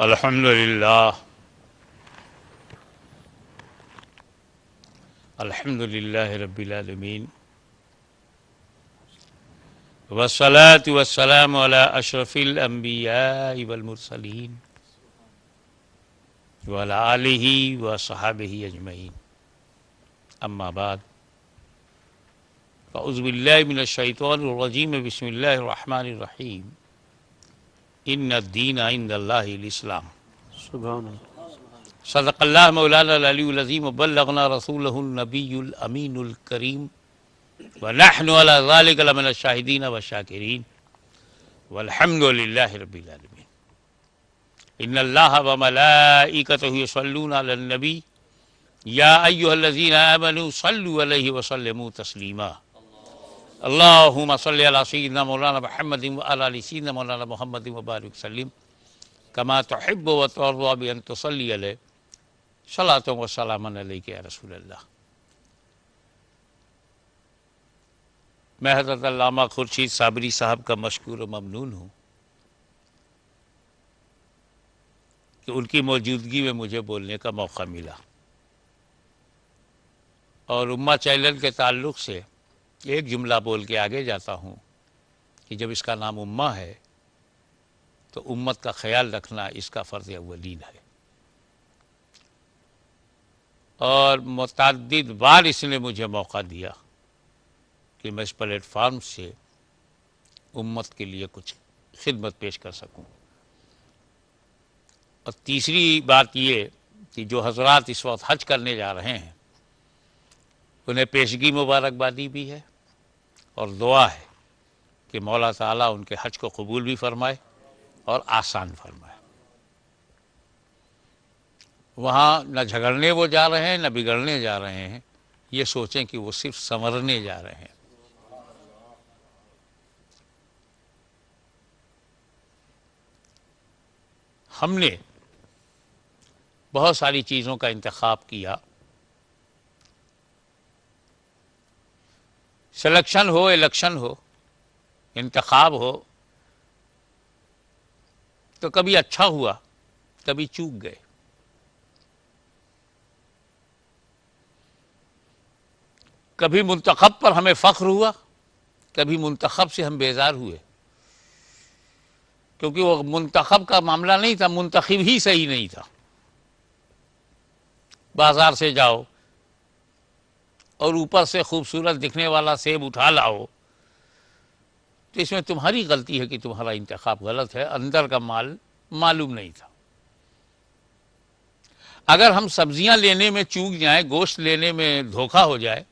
الحمدللہ الحمدللہ رب العالمین والصلاة والسلام علی اشرف الانبیاء والمرسلین وعلی آلہ وصحبہ اجمعین اما بعد اعوذ باللہ من الشیطان الرجیم بسم اللہ الرحمن الرحیم ان الدین عند اللہ الاسلام سبحان اللہ. صدق اللہ مولانا العلی العظیم وبلغنا رسولہ النبی الامین الکریم ونحن علی ذلک لمن الشاہدین والشاکرین والحمد للہ رب العالمین. ان اللہ وملائکتہ یصلون علی النبی یا ایہا الذین آمنوا صلوا علیہ وسلموا تسلیما. اللہم صلی علی سیدنا مولانا محمد وعلی آل سیدنا مولانا محمد وبارک وسلم کما تحب و ترضی بان تصلی علیہ صلاۃ و سلام علیک یا رسول اللہ. میں حضرت علامہ خورشید صابری صاحب کا مشکور و ممنون ہوں کہ ان کی موجودگی میں مجھے بولنے کا موقع ملا، اور امہ چینل کے تعلق سے ایک جملہ بول کے آگے جاتا ہوں کہ جب اس کا نام امہ ہے تو امت کا خیال رکھنا اس کا فرض اولین ہے، اور متعدد بار اس نے مجھے موقع دیا کہ میں اس پلیٹ فارم سے امت کے لیے کچھ خدمت پیش کر سکوں. اور تیسری بات یہ کہ جو حضرات اس وقت حج کرنے جا رہے ہیں انہیں پیشگی مبارکبادی بھی ہے، اور دعا ہے کہ مولا تعالیٰ ان کے حج کو قبول بھی فرمائے اور آسان فرمائے. وہاں نہ جھگڑنے وہ جا رہے ہیں نہ بگڑنے جا رہے ہیں، یہ سوچیں کہ وہ صرف سنورنے جا رہے ہیں. ہم نے بہت ساری چیزوں کا انتخاب کیا، سلیکشن ہو، الیکشن ہو، انتخاب ہو، تو کبھی اچھا ہوا کبھی چوک گئے. کبھی منتخب پر ہمیں فخر ہوا، کبھی منتخب سے ہم بیزار ہوئے، کیونکہ وہ منتخب کا معاملہ نہیں تھا، منتخب ہی صحیح نہیں تھا. بازار سے جاؤ اور اوپر سے خوبصورت دکھنے والا سیب اٹھا لاؤ تو اس میں تمہاری غلطی ہے کہ تمہارا انتخاب غلط ہے، اندر کا مال معلوم نہیں تھا. اگر ہم سبزیاں لینے میں چوک جائیں، گوشت لینے میں دھوکہ ہو جائے،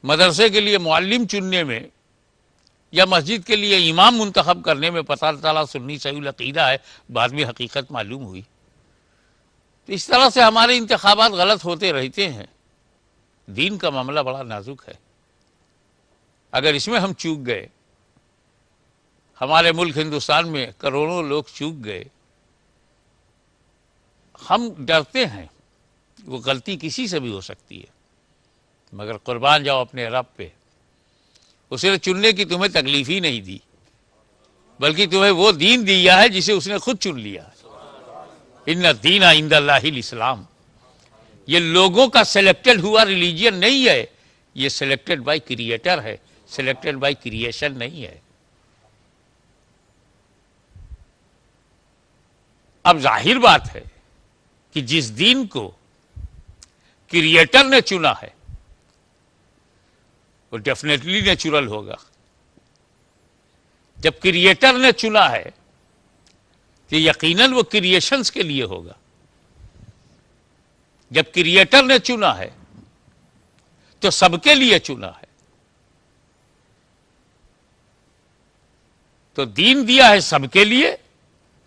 مدرسے کے لیے معلم چننے میں یا مسجد کے لیے امام منتخب کرنے میں پتہ تعالیٰ سنی صحیح العقیدہ ہے، بعد میں حقیقت معلوم ہوئی، تو اس طرح سے ہمارے انتخابات غلط ہوتے رہتے ہیں. دین کا معاملہ بڑا نازک ہے، اگر اس میں ہم چوک گئے، ہمارے ملک ہندوستان میں کروڑوں لوگ چوک گئے، ہم ڈرتے ہیں، وہ غلطی کسی سے بھی ہو سکتی ہے، مگر قربان جاؤ اپنے رب پہ، اس نے چننے کی تمہیں تکلیف ہی نہیں دی، بلکہ تمہیں وہ دین دیا ہے جسے اس نے خود چن لیا ہے. ان الدین عند اللہ الاسلام، یہ لوگوں کا سلیکٹڈ ہوا ریلیجن نہیں ہے، یہ سلیکٹڈ بائی کریٹر ہے، سلیکٹڈ بائی کریشن نہیں ہے. اب ظاہر بات ہے کہ جس دین کو کریٹر نے چنا ہے وہ ڈیفینیٹلی نیچرل ہوگا. جب کریٹر نے چنا ہے تو یقیناً وہ کریشنز کے لیے ہوگا. جب کریٹر نے چنا ہے تو سب کے لیے چنا ہے. تو دین دیا ہے سب کے لیے،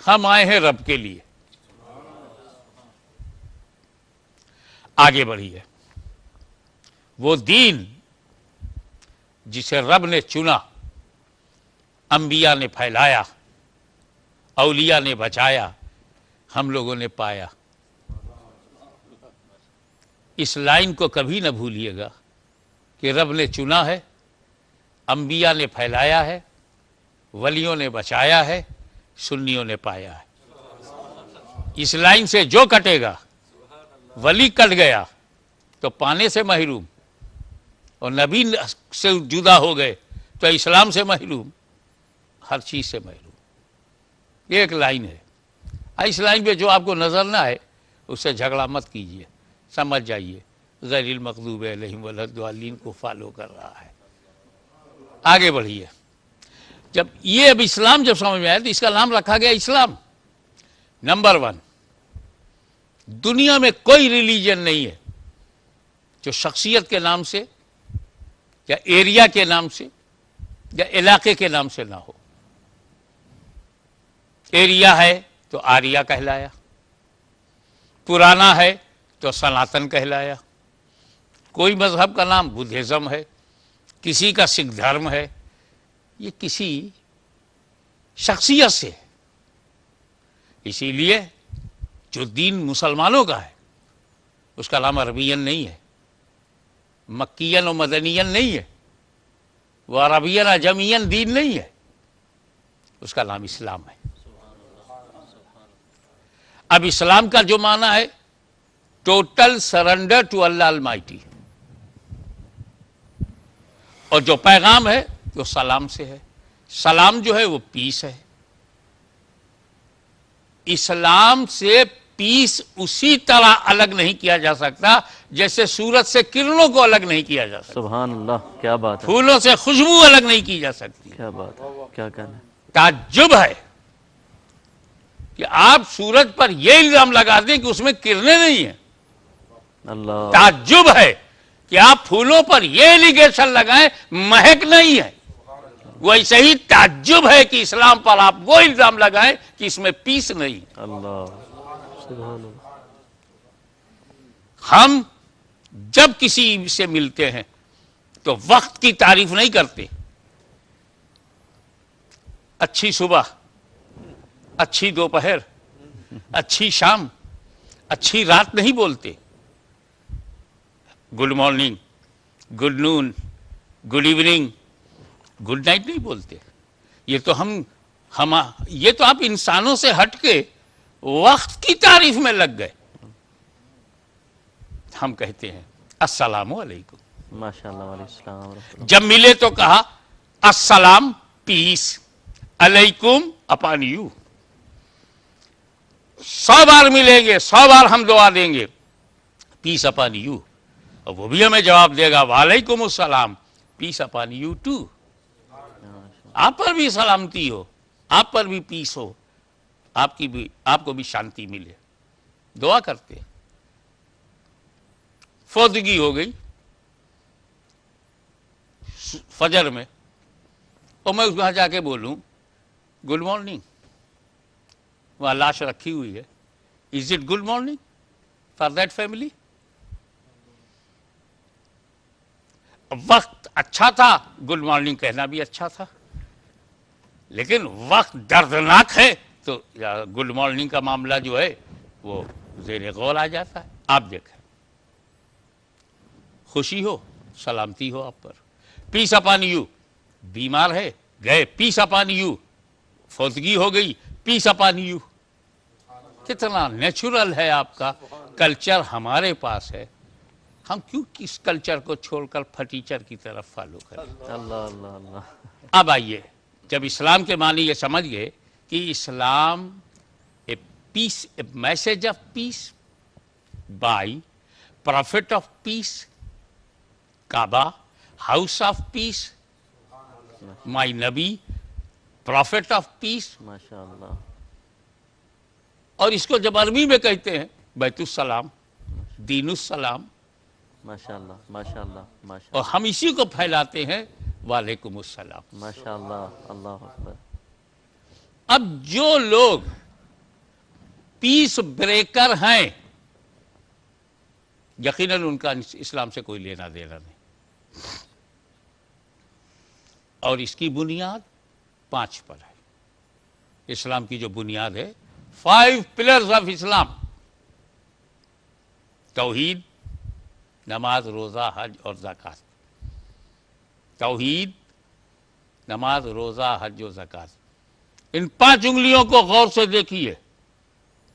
ہم آئے ہیں رب کے لیے. آگے بڑھیے. وہ دین جسے رب نے چنا، انبیاء نے پھیلایا، اولیاء نے بچایا، ہم لوگوں نے پایا. اس لائن کو کبھی نہ بھولیے گا کہ رب نے چنا ہے، انبیاء نے پھیلایا ہے، ولیوں نے بچایا ہے، سنیوں نے پایا ہے. اس لائن سے جو کٹے گا، ولی کٹ گیا تو پانے سے محروم، اور نبی سے جدا ہو گئے تو اسلام سے محروم، ہر چیز سے محروم. یہ ایک لائن ہے. اس لائن پہ جو آپ کو نظر نہ آئے اس سے جھگڑا مت کیجئے، سمجھ جائیے غیر المغضوب علیہم ولا الضالین کو فالو کر رہا ہے. آگے بڑھیے. جب یہ اب اسلام جب سمجھ میں آیا تو اس کا نام رکھا گیا اسلام. نمبر 1، دنیا میں کوئی ریلیجن نہیں ہے جو شخصیت کے نام سے یا ایریا کے نام سے یا علاقے کے نام سے نہ ہو. ایریا ہے تو آریا کہلایا، پرانا ہے تو سناتن کہلایا. کوئی مذہب کا نام بدھزم ہے، کسی کا سکھ دھرم ہے. یہ کسی شخصیت سے. اسی لیے جو دین مسلمانوں کا ہے اس کا نام عربین نہیں ہے، مکین و مدنین نہیں ہے، وہ عربین عجمین دین نہیں ہے، اس کا نام اسلام ہے. اب اسلام کا جو معنی ہے ٹوٹل سرنڈر ٹو اللہ المائٹی، اور جو پیغام ہے وہ سلام سے ہے. سلام جو ہے وہ پیس ہے. اسلام سے پیس اسی طرح الگ نہیں کیا جا سکتا جیسے سورج سے کرنوں کو الگ نہیں کیا جا سکتا. سبحان اللہ، کیا بات ہے، پھولوں سے خوشبو الگ نہیں کی جا سکتی. کیا بات ہے، کیا کہنا ہے. تعجب ہے کہ آپ سورج پر یہ الزام لگا دیں کہ اس میں کرنیں نہیں ہیں. اللہ، تعجب ہے کہ آپ پھولوں پر یہ ایلیگیشن لگائیں مہک نہیں ہے. ویسے ہی تعجب ہے کہ اسلام پر آپ وہ الزام لگائیں کہ اس میں پیس نہیں. اللہ، سبحان اللہ. ہم جب کسی سے ملتے ہیں تو وقت کی تعریف نہیں کرتے. اچھی صبح، اچھی دوپہر، اچھی شام، اچھی رات نہیں بولتے. گڈ مارننگ، گڈ نون، گڈ ایوننگ، گڈ نائٹ نہیں بولتے. یہ تو یہ تو آپ انسانوں سے ہٹ کے وقت کی تعریف میں لگ گئے. ہم کہتے ہیں السلام علیکم. ماشاء اللہ، علیہ السلام ورحمۃ اللہ. جب ملے تو کہا السلام پیس، علیکم اپان یو. 100 بار ملیں گے، 100 بار ہم دعا دیں گے پیس اپان یو، اور وہ بھی ہمیں جواب دے گا وعلیکم السلام پیس اپان یو ٹو. آپ پر بھی سلامتی ہو، آپ پر بھی پیس ہو، آپ کو بھی شانتی ملے. دعا کرتے. فوتگی ہو گئی فجر میں، اور میں وہاں جا کے بولوں گڈ مارننگ، وہاں لاش رکھی ہوئی ہے، is it good morning for that family? وقت اچھا تھا، گڈ مارننگ کہنا بھی اچھا تھا. لیکن وقت دردناک ہے تو گڈ مارننگ کا معاملہ جو ہے وہ زیر غور آ جاتا ہے. آپ دیکھیں، خوشی ہو، سلامتی ہو آپ پر، پیس اپان یو. بیمار ہے، گئے، پیس اپان یو. فوتگی ہو گئی، پیس اپان یو. کتنا نیچرل ہے آپ کا کلچر ہمارے پاس ہے. ہم کیوں اس کلچر کو چھوڑ کر فرنیچر کی طرف فالو کریں؟ اللہ اللہ اللہ. اب آئیے، جب اسلام کے معنی یہ سمجھ گئے کہ Islam a peace, a message of peace by prophet of peace, Kaaba house of peace, my نبی پروفٹ آف پیس. ماشاء اللہ. اور اس کو جب عربی میں کہتے ہیں بیت السلام، دین السلام، ماشاء اللہ، ماشاء اللہ، ماشاء اور ہم اسی کو پھیلاتے ہیں وعلیکم السلام. اللہ، ماشاء اللہ. اللہ اکبر. اب جو لوگ پیس بریکر ہیں یقیناً ان کا اسلام سے کوئی لینا دینا نہیں. اور اس کی بنیاد 5 پر ہے. اسلام کی جو بنیاد ہے 5 پلرز آف اسلام: توحید، نماز، روزہ، حج اور زکوٰۃ. توحید، نماز، روزہ، حج و زکوٰۃ. ان 5 انگلیوں کو غور سے دیکھیے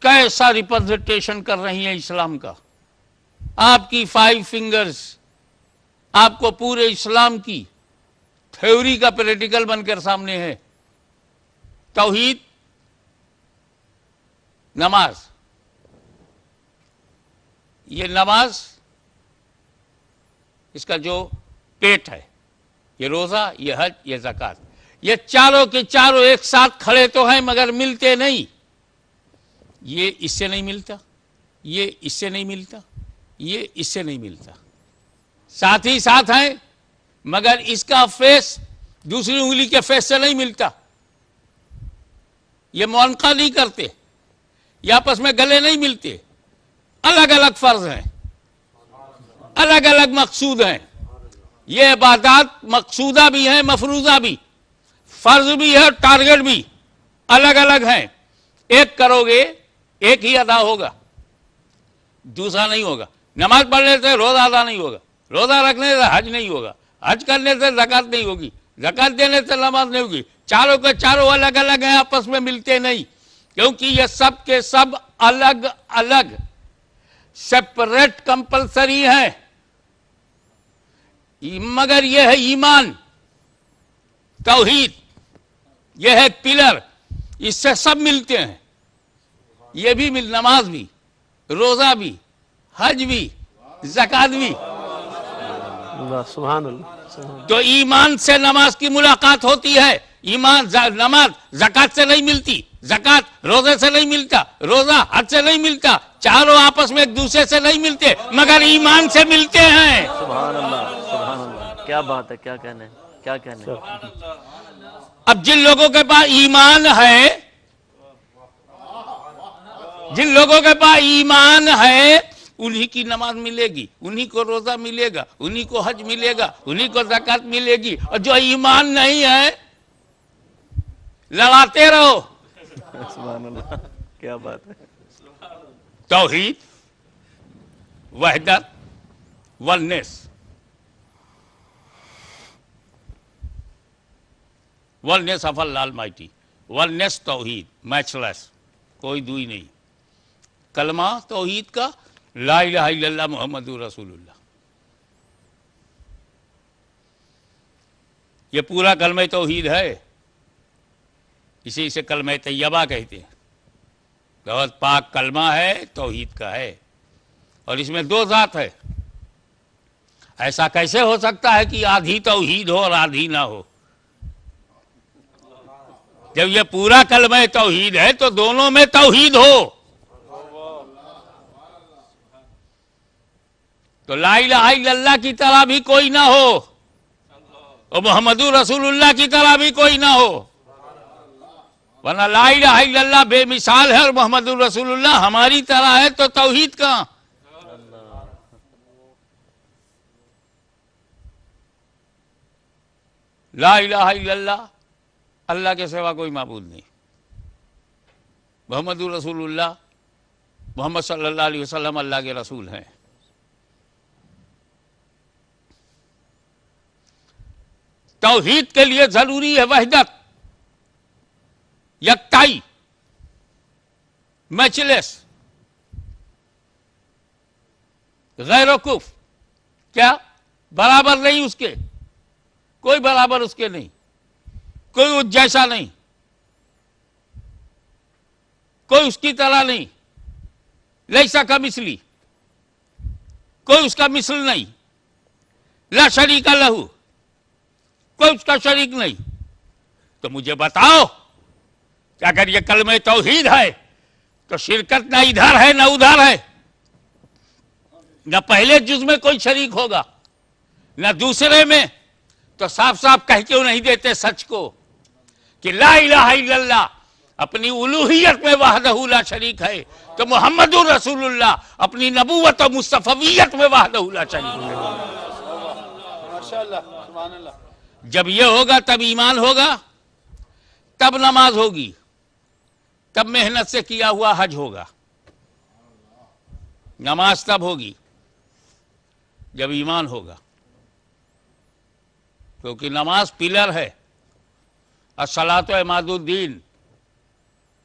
کیسا ریپرزنٹیشن کر رہی ہیں اسلام کا. آپ کی 5 فنگرز آپ کو پورے اسلام کی تھیوری کا پریکٹیکل بن کر سامنے ہے. توحید، نماز. یہ نماز اس کا جو پیٹ ہے، یہ روزہ، یہ حج، یہ زکوٰۃ، یہ چاروں کے چاروں ایک ساتھ کھڑے تو ہیں مگر ملتے نہیں. یہ اس سے نہیں ملتا، یہ اس سے نہیں ملتا، یہ اس سے نہیں ملتا. ساتھ ہی ساتھ ہیں مگر اس کا فیس دوسری انگلی کے فیس سے نہیں ملتا. یہ معانقہ نہیں کرتے، یہ آپس میں گلے نہیں ملتے. الگ الگ فرض ہیں، الگ الگ مقصود ہیں. یہ عبادات مقصودہ بھی ہیں، مفروضہ بھی، فرض بھی ہے، ٹارگٹ بھی الگ الگ ہیں. ایک کرو گے ایک ہی ادا ہوگا، دوسرا نہیں ہوگا. نماز پڑھنے سے روزہ ادا نہیں ہوگا، روزہ رکھنے سے حج نہیں ہوگا، حج کرنے سے زکوٰۃ نہیں ہوگی، زکوٰۃ دینے سے نماز نہیں ہوگی. چاروں کے چاروں الگ الگ ہیں، آپس میں ملتے نہیں، کیونکہ یہ سب کے سب الگ الگ سیپریٹ کمپلسری ہیں. مگر یہ ہے ایمان، توحید، یہ ہے پلر، اس سے سب ملتے ہیں. یہ بھی نماز بھی، روزہ بھی، حج بھی، زکوٰۃ بھی. اللہ سبحان اللہ. تو ایمان سے نماز کی ملاقات ہوتی ہے. نماز زکوٰۃ سے نہیں ملتی، زکوٰۃ روزے سے نہیں ملتا، روزہ حج سے نہیں ملتا. چاروں آپس میں ایک دوسرے سے نہیں ملتے مگر ایمان سے ملتے ہیں. سبحان اللہ، سبحان اللہ. کیا بات ہے، کیا کہنے، کیا کہنے. اب جن لوگوں کے پاس ایمان ہے، جن لوگوں کے پاس ایمان ہے انہی کی نماز ملے گی، انہی کو روزہ ملے گا، انہی کو حج ملے گا، انہی کو زکوٰۃ ملے گی. اور جو ایمان نہیں ہے لڑاتے رہو. سبحان اللہ، کیا بات ہے. توحید، وحدت، ونس. ونس آف اللہ المائٹی، ونس توحید، میچ لیس، کوئی دوئی نہیں. کلمہ توحید کا لا الہ الا اللہ محمد رسول اللہ. یہ پورا کلمہ توحید ہے، اسی سے کلمہ طیبہ کہتے ہیں. بہت پاک کلمہ ہے، توحید کا ہے، اور اس میں 2 ذات ہے. ایسا کیسے ہو سکتا ہے کہ آدھی توحید ہو اور آدھی نہ ہو؟ جب یہ پورا کلمہ توحید ہے تو دونوں میں توحید ہو. تو لا الہ الا اللہ کی طرح بھی کوئی نہ ہو اور محمد رسول اللہ کی طرح بھی کوئی نہ ہو. ورنہ لا الہ الا اللہ بے مثال ہے اور محمد رسول اللہ ہماری طرح ہے تو توحید کہاں؟ لا الہ الا اللہ، اللہ کے سوا کوئی معبود نہیں. محمد رسول اللہ، محمد صلی اللہ علیہ وسلم اللہ کے رسول ہیں. توحید کے لیے ضروری ہے وحدت، یکتائی، میچلیس، غیر وقوف. کیا برابر نہیں اس کے، کوئی برابر اس کے نہیں، کوئی اس جیسا نہیں، کوئی اس کی طرح نہیں. لیسا کا مثلی، کوئی اس کا مثل نہیں. لا شریک لہو، کوئی اس کا شریک نہیں. تو مجھے بتاؤ کہ اگر یہ کلمہ توحید ہے تو شرکت نہ ادھر ہے نہ ادھر ہے، نہ پہلے جز میں کوئی شریک ہوگا نہ دوسرے میں. تو صاف صاف کہہ کیوں نہیں دیتے سچ کو کہ لا الہ الا اللہ اپنی الوہیت میں وحدہ لا شریک ہے، تو محمد رسول اللہ اپنی نبوت و مصطفیت میں وحدہ لا شریک ہے. جب یہ ہوگا تب ایمان ہوگا، تب نماز ہوگی، تب محنت سے کیا ہوا حج ہوگا. نماز تب ہوگی جب ایمان ہوگا، کیونکہ نماز پلر ہے. الصلاۃ عماد الدین،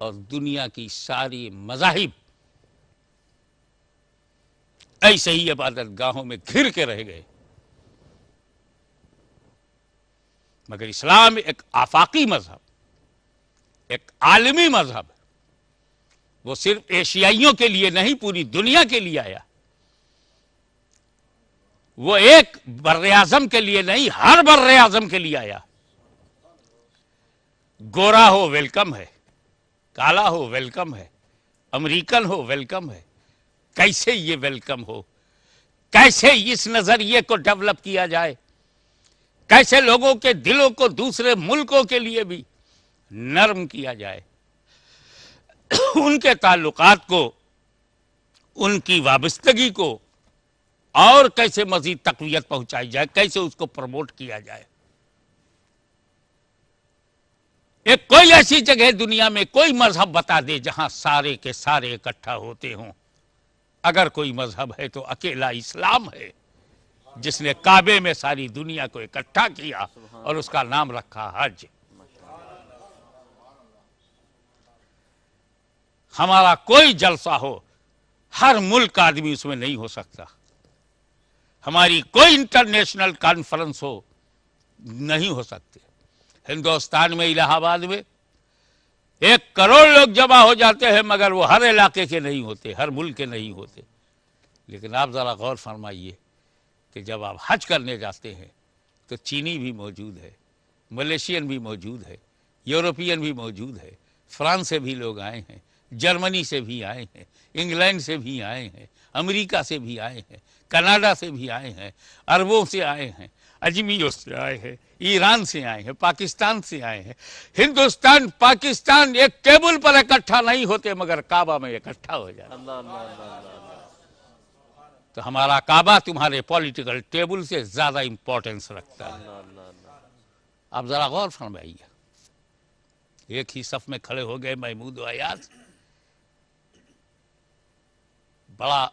اور دنیا کی ساری مذاہب ایسے ہی عبادت گاہوں میں گھر کے رہ گئے، مگر اسلام ایک آفاقی مذہب، ایک عالمی مذہب ہے۔ وہ صرف ایشیائیوں کے لیے نہیں، پوری دنیا کے لیے آیا۔ وہ ایک بر اعظم کے لیے نہیں، ہر بر اعظم کے لیے آیا۔ گورا ہو ویلکم ہے، کالا ہو ویلکم ہے، امریکن ہو ویلکم ہے۔ کیسے یہ ویلکم ہو، کیسے اس نظریے کو ڈیولپ کیا جائے، کیسے لوگوں کے دلوں کو دوسرے ملکوں کے لیے بھی نرم کیا جائے، ان کے تعلقات کو، ان کی وابستگی کو اور کیسے مزید تقویت پہنچائی جائے، کیسے اس کو پروموٹ کیا جائے۔ ایک کوئی ایسی جگہ دنیا میں کوئی مذہب بتا دے جہاں سارے کے سارے اکٹھا ہوتے ہوں۔ اگر کوئی مذہب ہے تو اکیلا اسلام ہے، جس نے کعبے میں ساری دنیا کو اکٹھا کیا اور اس کا نام رکھا حج۔ ہمارا کوئی جلسہ ہو، ہر ملک کا آدمی اس میں نہیں ہو سکتا۔ ہماری کوئی انٹرنیشنل کانفرنس ہو، نہیں ہو سکتے۔ ہندوستان میں الہ آباد میں 1 کروڑ لوگ جمع ہو جاتے ہیں، مگر وہ ہر علاقے کے نہیں ہوتے، ہر ملک کے نہیں ہوتے۔ لیکن آپ ذرا غور فرمائیے کہ جب آپ حج کرنے جاتے ہیں تو چینی بھی موجود ہے، ملیشین بھی موجود ہے، یورپین بھی موجود ہے، فرانس سے بھی لوگ آئے ہیں، جرمنی سے بھی آئے ہیں، انگلینڈ سے بھی آئے ہیں، امریکہ سے بھی آئے ہیں، کینیڈا سے بھی آئے ہیں، عربوں سے آئے ہیں، اجمیوں سے آئے ہیں، ایران سے آئے ہیں، پاکستان سے آئے ہیں۔ ہندوستان پاکستان ایک ٹیبل پر اکٹھا نہیں ہوتے، مگر کعبہ میں اکٹھا ہو جاتے۔ اللہ اللہ اللہ اللہ۔ تو ہمارا کعبہ تمہارے پولیٹیکل ٹیبل سے زیادہ امپورٹنس رکھتا ہے۔ اللہ اللہ اللہ۔ آپ ذرا غور فرمائیے، ایک ہی صف میں کھڑے ہو گئے محمود و ایاز، بڑا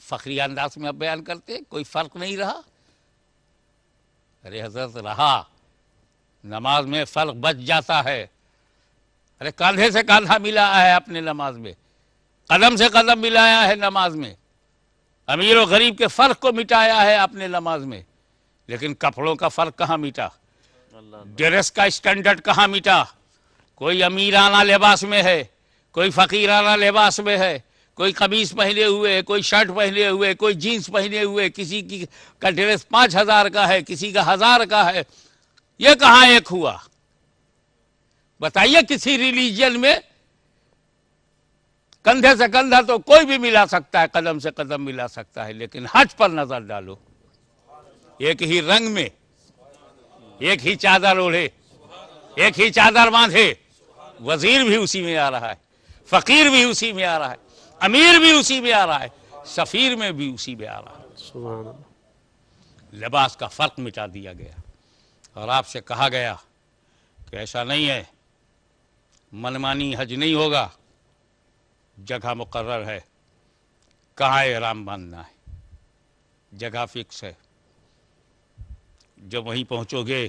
فخری انداز میں اب بیان کرتے، کوئی فرق نہیں رہا۔ ارے حضرت رہا، نماز میں فرق بچ جاتا ہے۔ ارے کاندھے سے کاندھا ملا ہے اپنے نماز میں، قدم سے قدم ملایا ہے نماز میں، امیر و غریب کے فرق کو مٹایا ہے اپنے نماز میں۔ لیکن کپڑوں کا فرق کہاں مٹا، ڈریس کا اسٹینڈرڈ کہاں مٹا؟ کوئی امیرانہ لباس میں ہے، کوئی فقیرانہ لباس میں ہے، کوئی قمیص پہنے ہوئے، کوئی شرٹ پہنے ہوئے، کوئی جینس پہنے ہوئے، کسی کی کا ڈریس 5000 کا ہے، کسی کا 1000 کا ہے۔ یہ کہاں ایک ہوا؟ بتائیے کسی ریلیجن میں کندھے سے کندھا تو کوئی بھی ملا سکتا ہے، قدم سے قدم ملا سکتا ہے، لیکن حج پر نظر ڈالو، ایک ہی رنگ میں، ایک ہی چادر اوڑھے، ایک ہی چادر باندھے، وزیر بھی اسی میں آ رہا ہے، فقیر بھی اسی میں آ رہا ہے، امیر بھی اسی میں آ رہا ہے، سفیر میں بھی اسی میں آ رہا ہے۔ سبحان اللہ۔ لباس کا فرق مٹا دیا گیا، اور آپ سے کہا گیا کہ ایسا نہیں ہے، منمانی حج نہیں ہوگا، جگہ مقرر ہے، کہاں احرام باندھنا ہے، جگہ فکس ہے۔ جب وہیں پہنچو گے،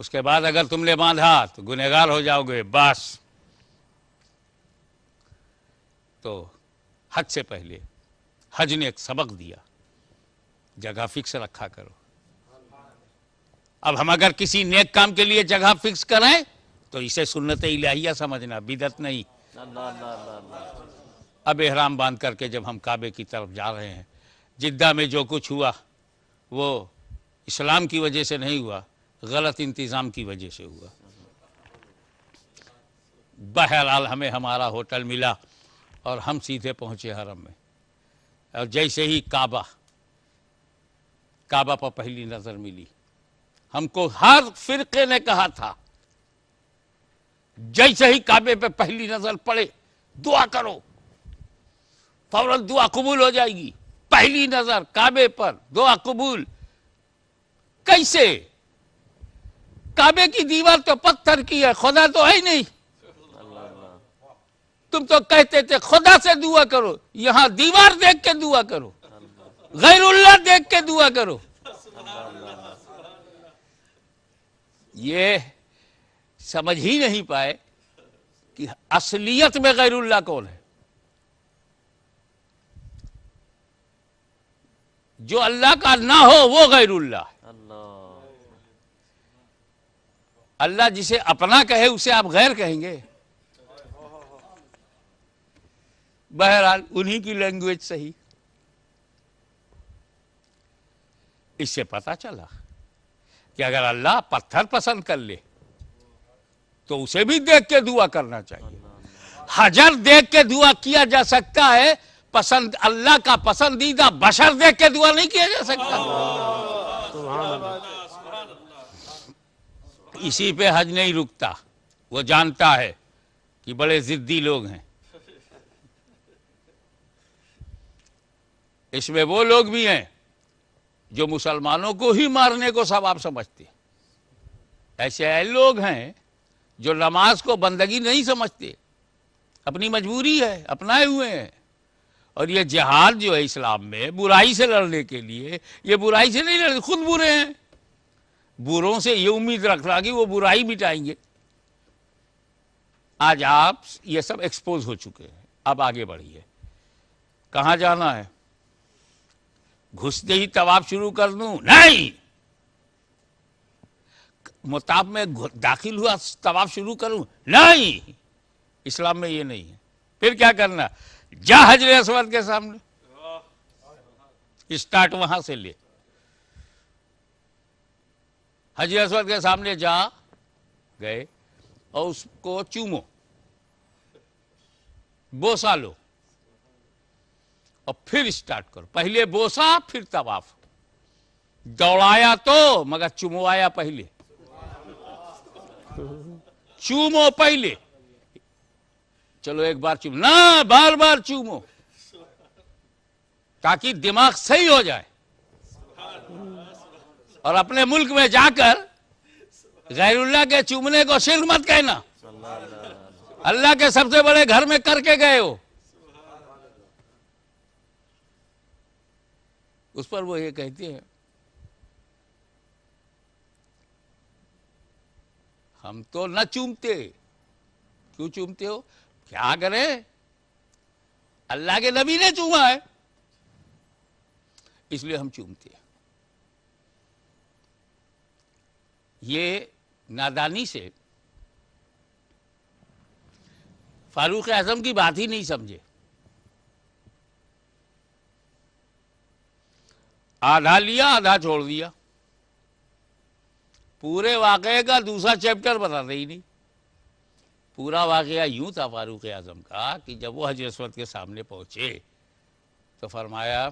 اس کے بعد اگر تم نے باندھا تو گنہگار ہو جاؤ گے، بس۔ تو حج سے پہلے حج نے ایک سبق دیا، جگہ فکس رکھا کرو۔ اب ہم اگر کسی نیک کام کے لیے جگہ فکس کریں تو اسے سنت الہیہ سمجھنا، بدعت نہیں۔ اللہ اللہ اللہ اللہ۔ اب احرام باندھ کر کے جب ہم کعبے کی طرف جا رہے ہیں، جدہ میں جو کچھ ہوا وہ اسلام کی وجہ سے نہیں ہوا، غلط انتظام کی وجہ سے ہوا۔ بہرحال ہمیں ہمارا ہوٹل ملا اور ہم سیدھے پہنچے حرم میں، اور جیسے ہی کعبہ پر پہلی نظر ملی، ہم کو ہر فرقے نے کہا تھا جیسے ہی کعبے پہ پہلی نظر پڑے دعا کرو، فوراً دعا قبول ہو جائے گی۔ پہلی نظر کعبے پر دعا قبول کیسے؟ کعبے کی دیوار تو پتھر کی ہے، خدا تو ہے نہیں۔ تم تو کہتے تھے خدا سے دعا کرو، یہاں دیوار دیکھ کے دعا کرو، غیر اللہ دیکھ کے دعا کرو۔ یہ سمجھ ہی نہیں پائے کہ اصلیت میں غیر اللہ کون ہے؟ جو اللہ کا نہ ہو وہ غیر اللہ ہے۔ اللہ اللہ جسے اپنا کہے اسے آپ غیر کہیں گے؟ بہرحال انہی کی لینگویج صحیح۔ اس سے پتا چلا کہ اگر اللہ پتھر پسند کر لے تو اسے بھی دیکھ کے دعا کرنا چاہیے۔ حجر دیکھ کے دعا کیا جا سکتا ہے، پسند اللہ کا پسندیدہ بشر دیکھ کے دعا نہیں کیا جا سکتا۔ اسی پہ حج نہیں رکتا، وہ جانتا ہے کہ بڑے ضدی لوگ ہیں، اس میں وہ لوگ بھی ہیں جو مسلمانوں کو ہی مارنے کو ثواب سمجھتے، ایسے لوگ ہیں جو نماز کو بندگی نہیں سمجھتے، اپنی مجبوری ہے، اپنائے ہوئے ہیں۔ اور یہ جہاد جو ہے اسلام میں برائی سے لڑنے کے لیے، یہ برائی سے نہیں لڑتے، خود برے ہیں۔ بروں سے یہ امید رکھنا کہ وہ برائی مٹائیں گے۔ آج آپ یہ سب ایکسپوز ہو چکے ہیں، اب آگے بڑھیے۔ کہاں جانا ہے؟ گھستے ہی طواف شروع کر دوں؟ نہیں، مطاف میں داخل ہوا طواف شروع کروں؟ نہیں، اسلام میں یہ نہیں ہے۔ پھر کیا کرنا؟ جا حجر اسود کے سامنے، اسٹارٹ وہاں سے لے۔ حجر اسود کے سامنے جا گئے اور اس کو چومو، بوسا لو، اور پھر اسٹارٹ کرو۔ پہلے بوسا پھر طواف، دوڑایا تو مگر چموایا پہلے، چومو پہلے۔ چلو ایک بار چوم، نہ بار بار چومو تاکہ دماغ صحیح ہو جائے۔ اور اپنے ملک میں جا کر غیر اللہ کے چومنے کو شرک مت کہنا، اللہ کے سب سے بڑے گھر میں کر کے گئے ہو۔ اس پر وہ یہ کہتے ہیں ہم تو نہ چومتے۔ کیوں چومتے ہو؟ کیا کریں، اللہ کے نبی نے چوما ہے اس لیے ہم چومتے ہیں۔ یہ نادانی سے فاروق اعظم کی بات ہی نہیں سمجھے۔ آدھا لیا آدھا چھوڑ دیا، پورے واقعے کا دوسرا چیپٹر بتاتے ہی نہیں۔ پورا واقعہ یوں تھا فاروق اعظم کا کہ جب وہ حجر اسود کے سامنے پہنچے تو فرمایا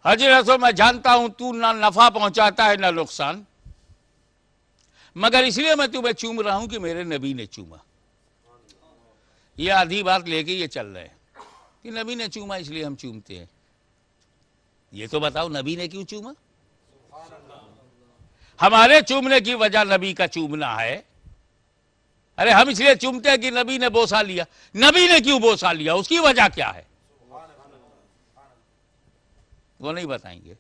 حجر اسود میں جانتا ہوں تو نہ نفع پہنچاتا ہے نہ نقصان، مگر اس لیے میں تمہیں چوم رہا ہوں کہ میرے نبی نے چوما۔ یہ آدھی بات لے کے یہ چل رہے ہیں کہ نبی نے چوما اس لیے ہم چومتے ہیں۔ یہ تو بتاؤ نبی نے کیوں چوما؟ ہمارے چومنے کی وجہ نبی کا چومنا ہے۔ ارے ہم اس لیے چومتے ہیں کہ نبی نے بوسا لیا۔ نبی نے کیوں بوسا لیا؟ اس کی وجہ کیا ہے؟ وہ نہیں بتائیں گے۔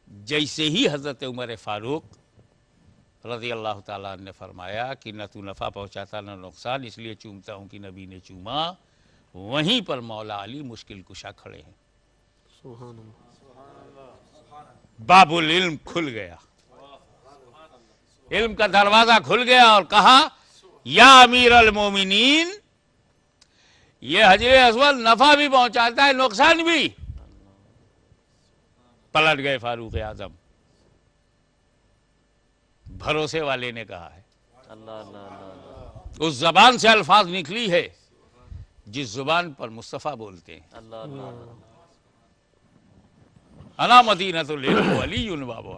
جیسے ہی حضرت عمر فاروق رضی اللہ تعالیٰ نے فرمایا کہ نہ تو نفع پہنچاتا نہ نقصان، اس لیے چومتا ہوں کہ نبی نے چوما، وہیں پر مولا علی مشکل کشا کھڑے ہیں۔ سبحان اللہ۔ باب العلم کھل گیا، علم کا دروازہ کھل گیا، اور کہا یا امیر المومنین، یہ حجر اسود نفع بھی پہنچاتا ہے نقصان بھی۔ پلٹ گئے فاروق اعظم۔ بھروسے والے نے کہا ہے، اللہ اللہ اللہ اس زبان سے الفاظ نکلی ہے جس زبان پر مصطفیٰ بولتے ہیں، اللہ اللہ اللہ۔ انا مدینۃ العلم ولی بابا۔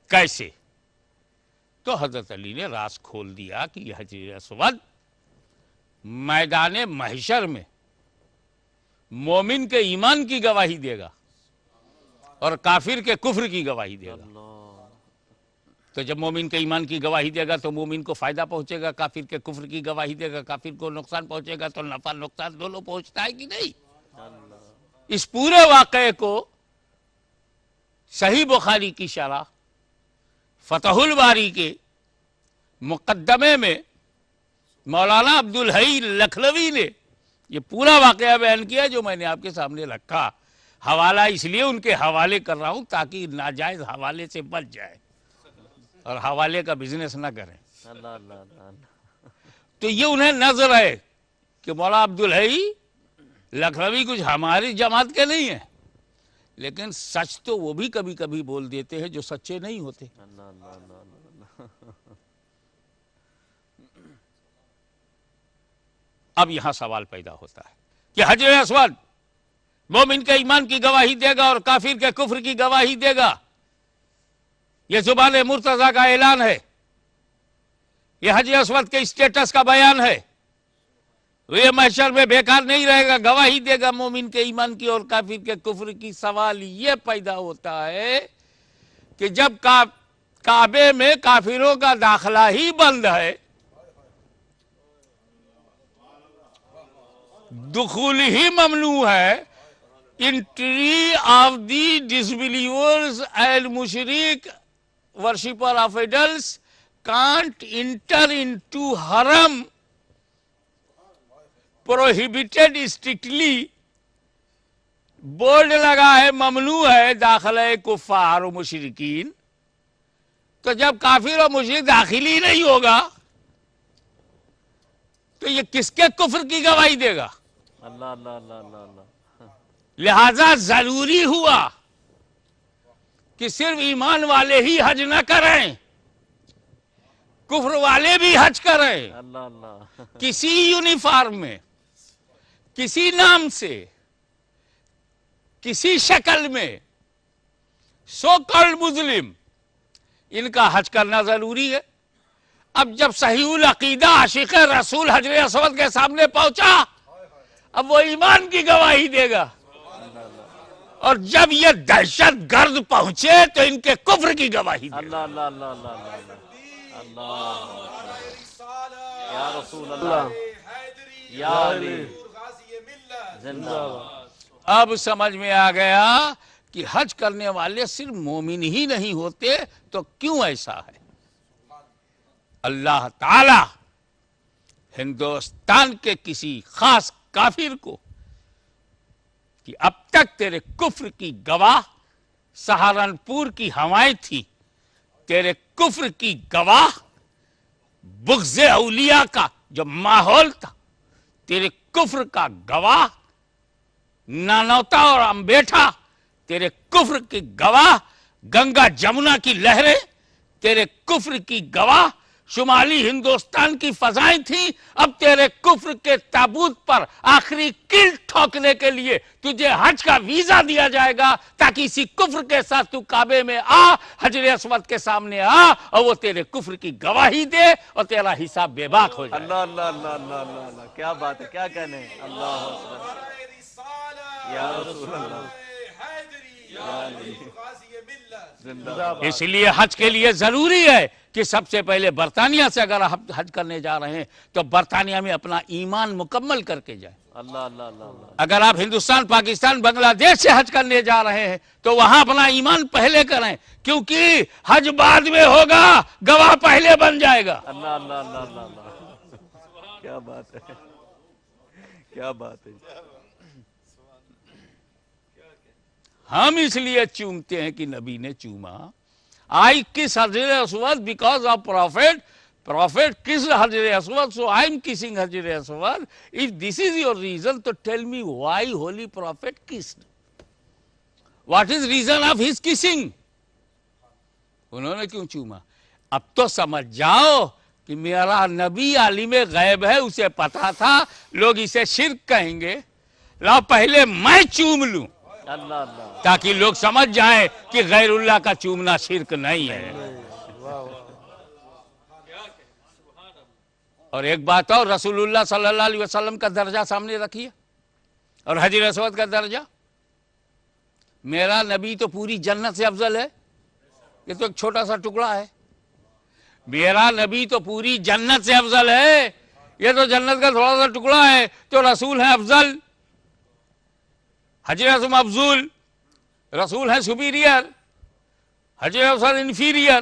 کیسے؟ تو حضرت علی نے راز کھول دیا کہ یہ حجر اسود میدان محشر میں مومن کے ایمان کی گواہی دے گا اور کافر کے کفر کی گواہی دے گا۔ تو جب مومن کے ایمان کی گواہی دے گا تو مومن کو فائدہ پہنچے گا، کافر کے کفر کی گواہی دے گا کافر کو نقصان پہنچے گا، تو نفع نقصان دونوں پہنچتا ہے کہ نہیں؟ اس پورے واقعے کو صحیح بخاری کی شرح فتح الباری کے مقدمے میں مولانا عبدالحی لکھنوی نے یہ پورا واقعہ بیان کیا جو میں نے آپ کے سامنے رکھا. حوالہ اس لیے ان کے حوالے کر رہا ہوں تاکہ ناجائز حوالے سے بچ جائے اور حوالے کا بزنس نہ کریں. اللہ اللہ اللہ اللہ. تو یہ انہیں نظر ہے کہ مولانا عبدالحی لکھنوی کچھ ہماری جماعت کے نہیں ہیں، لیکن سچ تو وہ بھی کبھی کبھی بول دیتے ہیں جو سچے نہیں ہوتے. اللہ اللہ اللہ اللہ. اب یہاں سوال پیدا ہوتا ہے کہ حجر اسود مومن کے ایمان کی گواہی دے گا اور کافر کے کفر کی گواہی دے گا. یہ زبان مرتضیٰ کا اعلان ہے، یہ حجر اسود کے اسٹیٹس کا بیان ہے. یہ محشر میں بیکار نہیں رہے گا، گواہی دے گا مومن کے ایمان کی اور کافر کے کفر کی. سوال یہ پیدا ہوتا ہے کہ جب کعبے میں کافروں کا داخلہ ہی بند ہے، دخول ہی ممنوع ہے، entry of the disbelievers and مشرک worshipper of idols can't enter into Haram prohibited strictly, board لگا ہے ممنوع ہے داخلہ کفار و مشرکین. تو جب کافر و مشرک داخل ہی نہیں ہوگا تو یہ کس کے کفر کی گواہی دے گا؟ اللہ اللہ اللہ اللہ اللہ. لہذا ضروری ہوا کہ صرف ایمان والے ہی حج نہ کریں، کفر والے بھی حج کریں. اللہ اللہ. کسی یونیفارم میں، کسی نام سے، کسی شکل میں، سو کالڈ مسلم، ان کا حج کرنا ضروری ہے. اب جب صحیح العقیدہ عاشق رسول حجر اسود کے سامنے پہنچا، اب وہ ایمان کی گواہی دے گا، اور جب یہ دہشت گرد پہنچے تو ان کے کفر کی گواہی دے گا. اللہ اللہ اللہ اللہ اللہ. اللہ یا رسول اللہ یا علی زندہ باد. اب سمجھ میں آ گیا کہ حج کرنے والے صرف مومن ہی نہیں ہوتے، تو کیوں ایسا ہے؟ اللہ تعالی ہندوستان کے کسی خاص کافر کو کہ اب تک تیرے کفر کی گواہ سہارنپور کی ہوائیں تھی، تیرے کفر کی گواہ بغض اولیاء کا جو ماحول تھا، تیرے کفر کا گواہ نانوتا اور امبیٹھا، تیرے کفر کی گواہ گنگا جمنا کی لہریں، تیرے کفر کی گواہ شمالی ہندوستان کی فضائیں تھیں. اب تیرے کفر کے تابوت پر آخری کیل ٹھوکنے کے لیے تجھے حج کا ویزا دیا جائے گا تاکہ اسی کفر کے ساتھ تو کعبے میں آ، حجر اسود کے سامنے آ، اور وہ تیرے کفر کی گواہی دے اور تیرا حساب بے باک ہو جائے. اللہ اللہ اللہ اللہ اللہ اللہ. کیا بات ہے، کیا کہنے ہیں. اللہ اکبر. یا رسول اللہ یا علی زندہ باد. اس لیے حج کے لیے ضروری ہے کہ سب سے پہلے برطانیہ سے اگر آپ حج کرنے جا رہے ہیں تو برطانیہ میں اپنا ایمان مکمل کر کے جائیں. اللہ اللہ اللہ اللہ. اگر آپ ہندوستان، پاکستان، بنگلہ دیش سے حج کرنے جا رہے ہیں تو وہاں اپنا ایمان پہلے کریں، کیونکہ حج بعد میں ہوگا، گواہ پہلے بن جائے گا. اللہ اللہ اللہ اللہ اللہ. کیا بات ہے، کیا بات ہے. ہم اس لیے چومتے ہیں کہ نبی نے چوما. I kiss حجر اسود because of prophet. Prophet kissed حجر اسود, so I am kissing حجر اسود. If this is your reason, to tell me why holy prophet kissed. What is reason of his kissing? انہوں نے کیوں چوما؟ اب تو سمجھ جاؤ کہ میرا نبی عالم غیب ہے، اسے پتا تھا لوگ اسے شرک کہیں گے، لاؤ پہلے میں چوم لوں اللہ اللہ. تاکہ لوگ سمجھ جائیں کہ غیر اللہ کا چومنا شرک نہیں ہے. اور ایک بات اور، رسول اللہ صلی اللہ علیہ وسلم کا درجہ سامنے رکھیے اور حجر اسود کا درجہ. میرا نبی تو پوری جنت سے افضل ہے، یہ تو ایک چھوٹا سا ٹکڑا ہے. میرا نبی تو پوری جنت سے افضل ہے، یہ تو جنت کا تھوڑا سا ٹکڑا ہے. تو رسول ہے افضل، حجر اسود افضل، رسول ہے سپیریئر، حجر اسود inferior.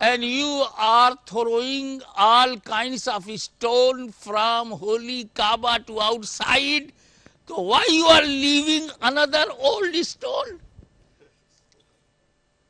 and you are throwing all kinds of stone from holy Kaaba to outside, so why you are leaving another old stone?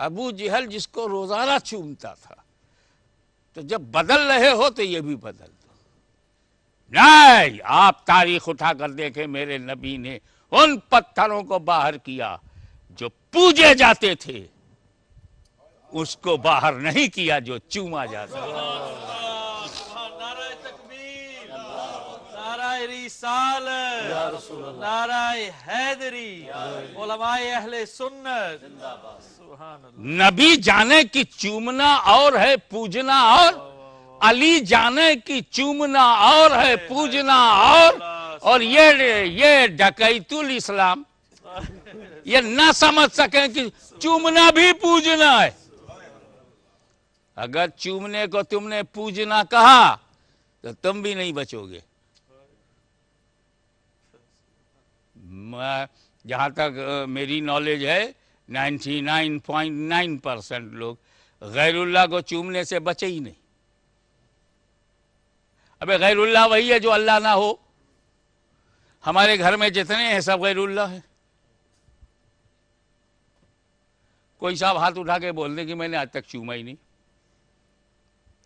ابو جہل جس کو روزانہ چومتا تھا، تو جب بدل رہے ہو تو یہ بھی بدل دو۔ نہیں، آپ تاریخ اٹھا کر دیکھیں، میرے نبی نے ان پتھروں کو باہر کیا جو پوجے جاتے تھے، اس کو باہر نہیں کیا جو چوما جاتا تھا۔ نعرہ تکبیر، نعرہ رسالت، نعرہ حیدری، علماء اہل سنت، سبحان اللہ۔ نبی جانے کی چومنا اور ہے پوجنا اور، علی جانے کی چومنا اور ہے پوجنا اور یہ ڈکیت الاسلام یہ نہ سمجھ سکیں کہ چومنا بھی پوجنا ہے۔ اگر چومنے کو تم نے پوجنا کہا تو تم بھی نہیں بچو گے۔ جہاں تک میری نالج ہے 99.9% لوگ غیر اللہ کو چومنے سے بچے ہی نہیں۔ ابے غیر اللہ وہی ہے جو اللہ نہ ہو۔ ہمارے گھر میں جتنے ہیں سب غیر اللہ ہیں۔ کوئی صاحب ہاتھ اٹھا کے بول دے کہ میں نے آج تک چوما ہی نہیں۔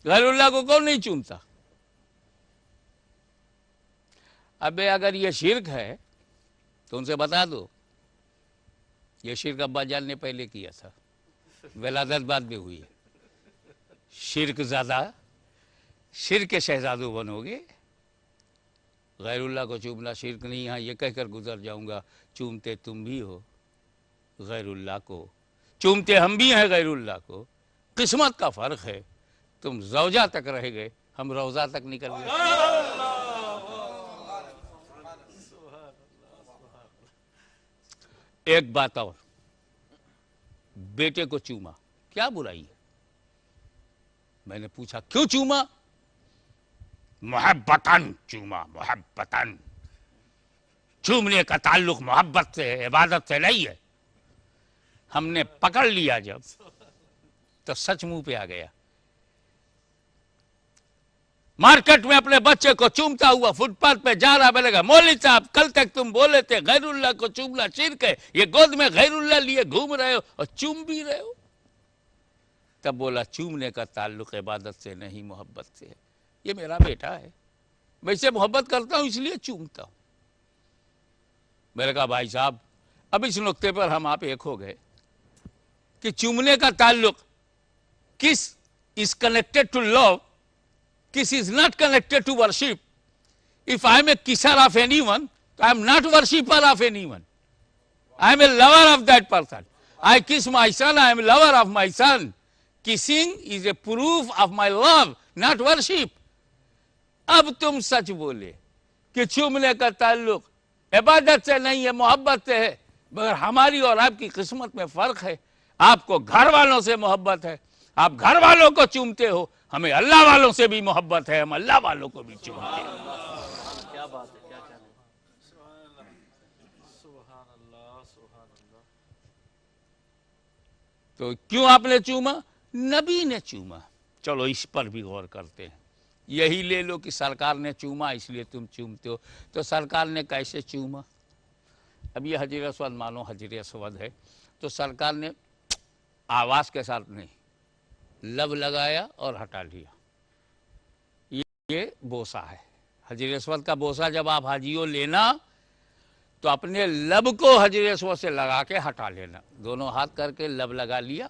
غیر اللہ کو کون نہیں چومتا؟ ابے اگر یہ شرک ہے تو ان سے بتا دو، یہ شرک ابا جان نے پہلے کیا تھا، ولادت بعد میں ہوئی ہے۔ شرک زیادہ، شرک کے شہزادو بنو گے۔ غیر اللہ کو چومنا شرک نہیں، ہاں یہ کہہ کر گزر جاؤں گا چومتے تم بھی ہو غیر اللہ کو، چومتے ہم بھی ہیں غیر اللہ کو، قسمت کا فرق ہے۔ تم زوجہ تک رہ گئے، ہم روضہ تک نکل گئے۔ ایک بات اور، بیٹے کو چوما، کیا برائی ہے؟ میں نے پوچھا کیوں چوما؟ محبتاً چوما، محبتاً۔ چومنے کا تعلق محبت سے ہے، عبادت سے نہیں ہے۔ ہم نے پکڑ لیا جب تو سچ منہ پہ آ گیا۔ مارکیٹ میں اپنے بچے کو چومتا ہوا فٹ پاتھ پہ جا رہا، میں نے کہا مولوی صاحب کل تک تم بولے تھے غیر اللہ کو چومنا شرک ہے، یہ گود میں غیر اللہ لیے گھوم رہے ہو اور چوم بھی رہے ہو۔ تب بولا چومنے کا تعلق عبادت سے نہیں محبت سے ہے، یہ میرا بیٹا ہے، میں اسے محبت کرتا ہوں اس لیے چومتا ہوں۔ میں نے کہا بھائی صاحب اب اس نقطے پر ہم آپ ایک ہو گئے کہ چومنے کا تعلق کس is connected to love, kiss is not connected to worship. If I am a kisser of anyone, I am not worshipper of anyone. I am a lover of that person. I kiss my son, I am a lover of my son. Kissing is a proof of my love, not worship. اب تم سچ بولے کہ چومنے کا تعلق عبادت سے نہیں ہے محبت سے ہے، مگر ہماری اور آپ کی قسمت میں فرق ہے۔ آپ کو گھر والوں سے محبت ہے، آپ گھر والوں کو چومتے ہو، ہمیں اللہ والوں سے بھی محبت ہے، ہم اللہ والوں کو بھی چومتے ہیں۔ کیا بات ہے، کیا کہنا ہے۔ سبحان اللہ، سبحان اللہ۔ تو کیوں آپ نے چوما؟ نبی نے چوما۔ چلو اس پر بھی غور کرتے ہیں۔ یہی لے لو کہ سرکار نے چوما اس لیے تم چومتے ہو، تو سرکار نے کیسے چوما؟ اب یہ حجر اسود مانو حجر اسود ہے، تو سرکار نے آواز کے ساتھ نہیں، لب لگایا اور ہٹا لیا۔ یہ بوسہ ہے، حجر اسود کا بوسہ جب آپ حاجیوں لینا تو اپنے لب کو حجر اسود سے لگا کے ہٹا لینا، دونوں ہاتھ کر کے لب لگا لیا،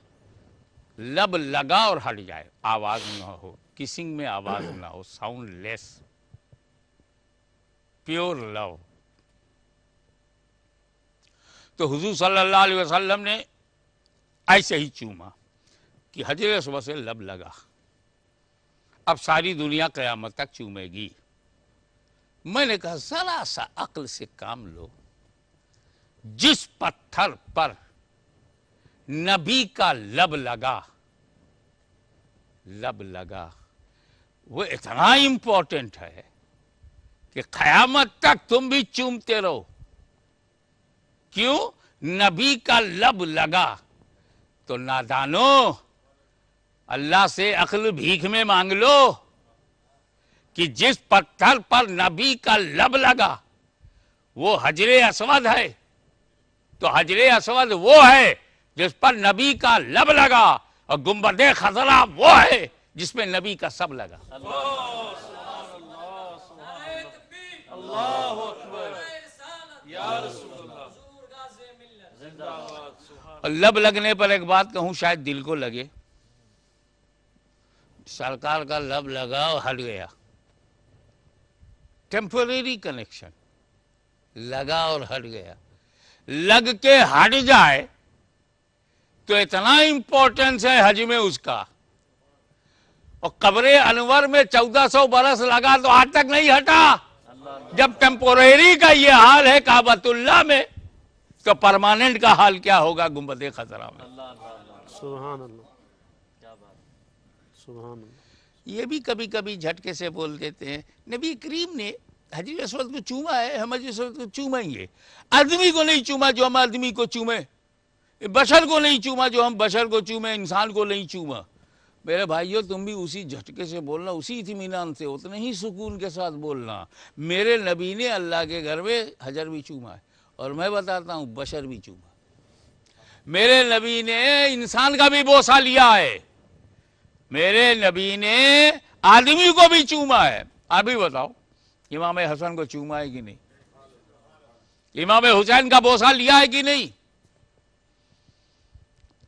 لب لگا اور ہٹ جائے، آواز نہ ہو، کسنگ میں آواز نہ ہو، ساؤنڈ لیس، پیور لو۔ تو حضور صلی اللہ علیہ وسلم نے ایسے ہی چوما کہ حجر اسود سے لب لگا۔ اب ساری دنیا قیامت تک چومے گی۔ میں نے کہا ذرا سا عقل سے کام لو، جس پتھر پر نبی کا لب لگا وہ اتنا امپورٹنٹ ہے کہ قیامت تک تم بھی چومتے رہو۔ کیوں؟ نبی کا لب لگا۔ تو نادانو اللہ سے عقل بھیک میں مانگ لو کہ جس پتھر پر نبی کا لب لگا وہ حجر اسود ہے، تو حجر اسود وہ ہے جس پر نبی کا لب لگا، اور گنبد خضرا وہ ہے جس میں نبی کا سب لگا۔ اور لب لگنے پر ایک بات کہوں، شاید دل کو لگے، سرکار کا لب لگا اور ہٹ گیا، ٹیمپوریری کنیکشن، لگا اور ہٹ گیا۔ لگ کے ہٹ جائے تو اتنا امپورٹنس ہے حج میں اس کا، اور قبر انور میں 1400 برس لگا تو آج تک نہیں ہٹا۔ جب ٹیمپوریری کا یہ حال ہے کعبۃ اللہ میں، تو پرماننٹ کا حال کیا ہوگا گنبد خضرا میں؟ سبحان اللہ، سبحان اللہ۔ یہ بھی کبھی کبھی جھٹکے سے بول دیتے ہیں نبی کریم نے حجر اسود کو چوما ہے، ہم حجر اسود کو چومیں گے۔ آدمی کو نہیں چوما جو ہم آدمی کو چومیں، بشر کو نہیں چوما جو ہم بشر کو چومیں، انسان کو نہیں چوما۔ میرے بھائیو، تم بھی اسی جھٹکے سے بولنا، اسی اطمینان سے، اتنے ہی سکون کے ساتھ بولنا۔ میرے نبی نے اللہ کے گھر میں حجر بھی چوما ہے، اور میں بتاتا ہوں بشر بھی چوما۔ میرے نبی نے انسان کا بھی بوسہ لیا ہے، میرے نبی نے آدمی کو بھی چوما ہے۔ آپ بھی بتاؤ، امام حسن کو چوما ہے کہ نہیں؟ امام حسین کا بوسہ لیا ہے کہ نہیں؟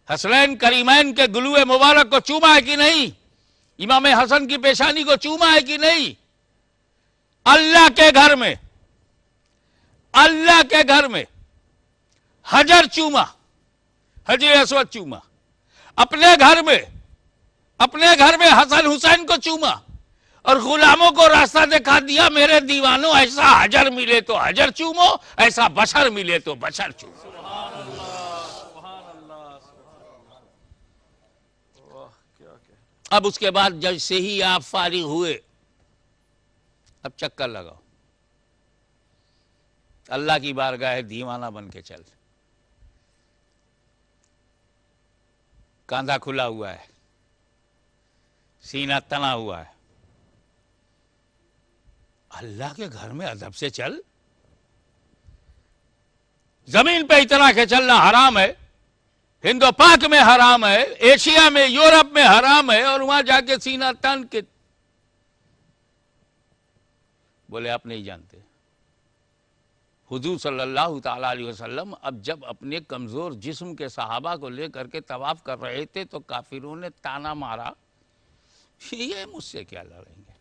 حسنین کریمین کے گلو مبارک کو چوما ہے کہ نہیں؟ امام حسن کی پیشانی کو چوما ہے کہ نہیں؟ اللہ کے گھر میں، اللہ کے گھر میں حجر چوما، حجر اسود چوما۔ اپنے گھر میں حسن حسین کو چوما، اور غلاموں کو راستہ دکھا دیا، میرے دیوانوں ایسا حجر ملے تو حجر چومو، ایسا بشر ملے تو بشر چومو۔ اب اس کے بعد جیسے ہی آپ فارغ ہوئے، اب چکر لگاؤ، اللہ کی بارگاہ دیوانہ بن کے چل۔ کاندھا کھلا ہوا ہے، سینہ تنا ہوا ہے، اللہ کے گھر میں ادب سے چل۔ زمین پہ اتنا کہ چلنا حرام ہے، ہند و پاک میں حرام ہے، ایشیا میں، یورپ میں حرام ہے، اور وہاں جا کے سینہ تن کے بولے آپ نہیں جانتے۔ حضور صلی اللہ تعالی علیہ وسلم اب جب اپنے کمزور جسم کے صحابہ کو لے کر کے طواف کر رہے تھے تو کافروں نے تانا مارا، یہ مجھ سے کیا لڑیں گے،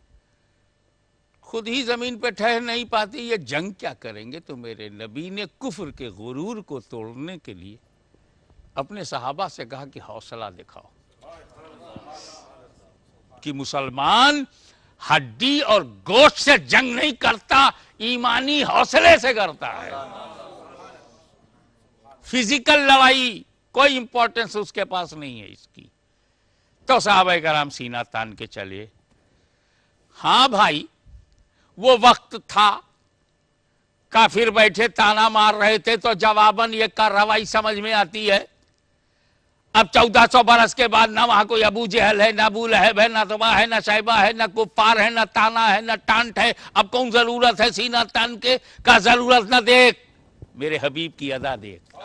خود ہی زمین پہ ٹھہر نہیں پاتی، یہ جنگ کیا کریں گے؟ تو میرے نبی نے کفر کے غرور کو توڑنے کے لیے اپنے صحابہ سے کہا کہ حوصلہ دکھاؤ، کہ مسلمان ہڈی اور گوشت سے جنگ نہیں کرتا، ایمانی حوصلے سے کرتا ہے۔ فزیکل لڑائی کوئی امپورٹنس اس کے پاس نہیں ہے اس کی۔ تو صحابہ کرام سینہ تان کے چلے۔ ہاں بھائی، وہ وقت تھا، کافر بیٹھے تانا مار رہے تھے تو جواباً یہ کارروائی سمجھ میں آتی ہے۔ اب 1400 برس کے بعد نہ وہاں کوئی ابو جہل ہے، نہ ابو لہب ہے، نہ تبا ہے، نہ شیبہ ہے، نہ کفار ہے، نہ تانا ہے، نہ ٹانٹ ہے۔ اب کون ضرورت ہے سینہ تان کے؟ کا ضرورت نہ دیکھ، میرے حبیب کی ادا دیکھ۔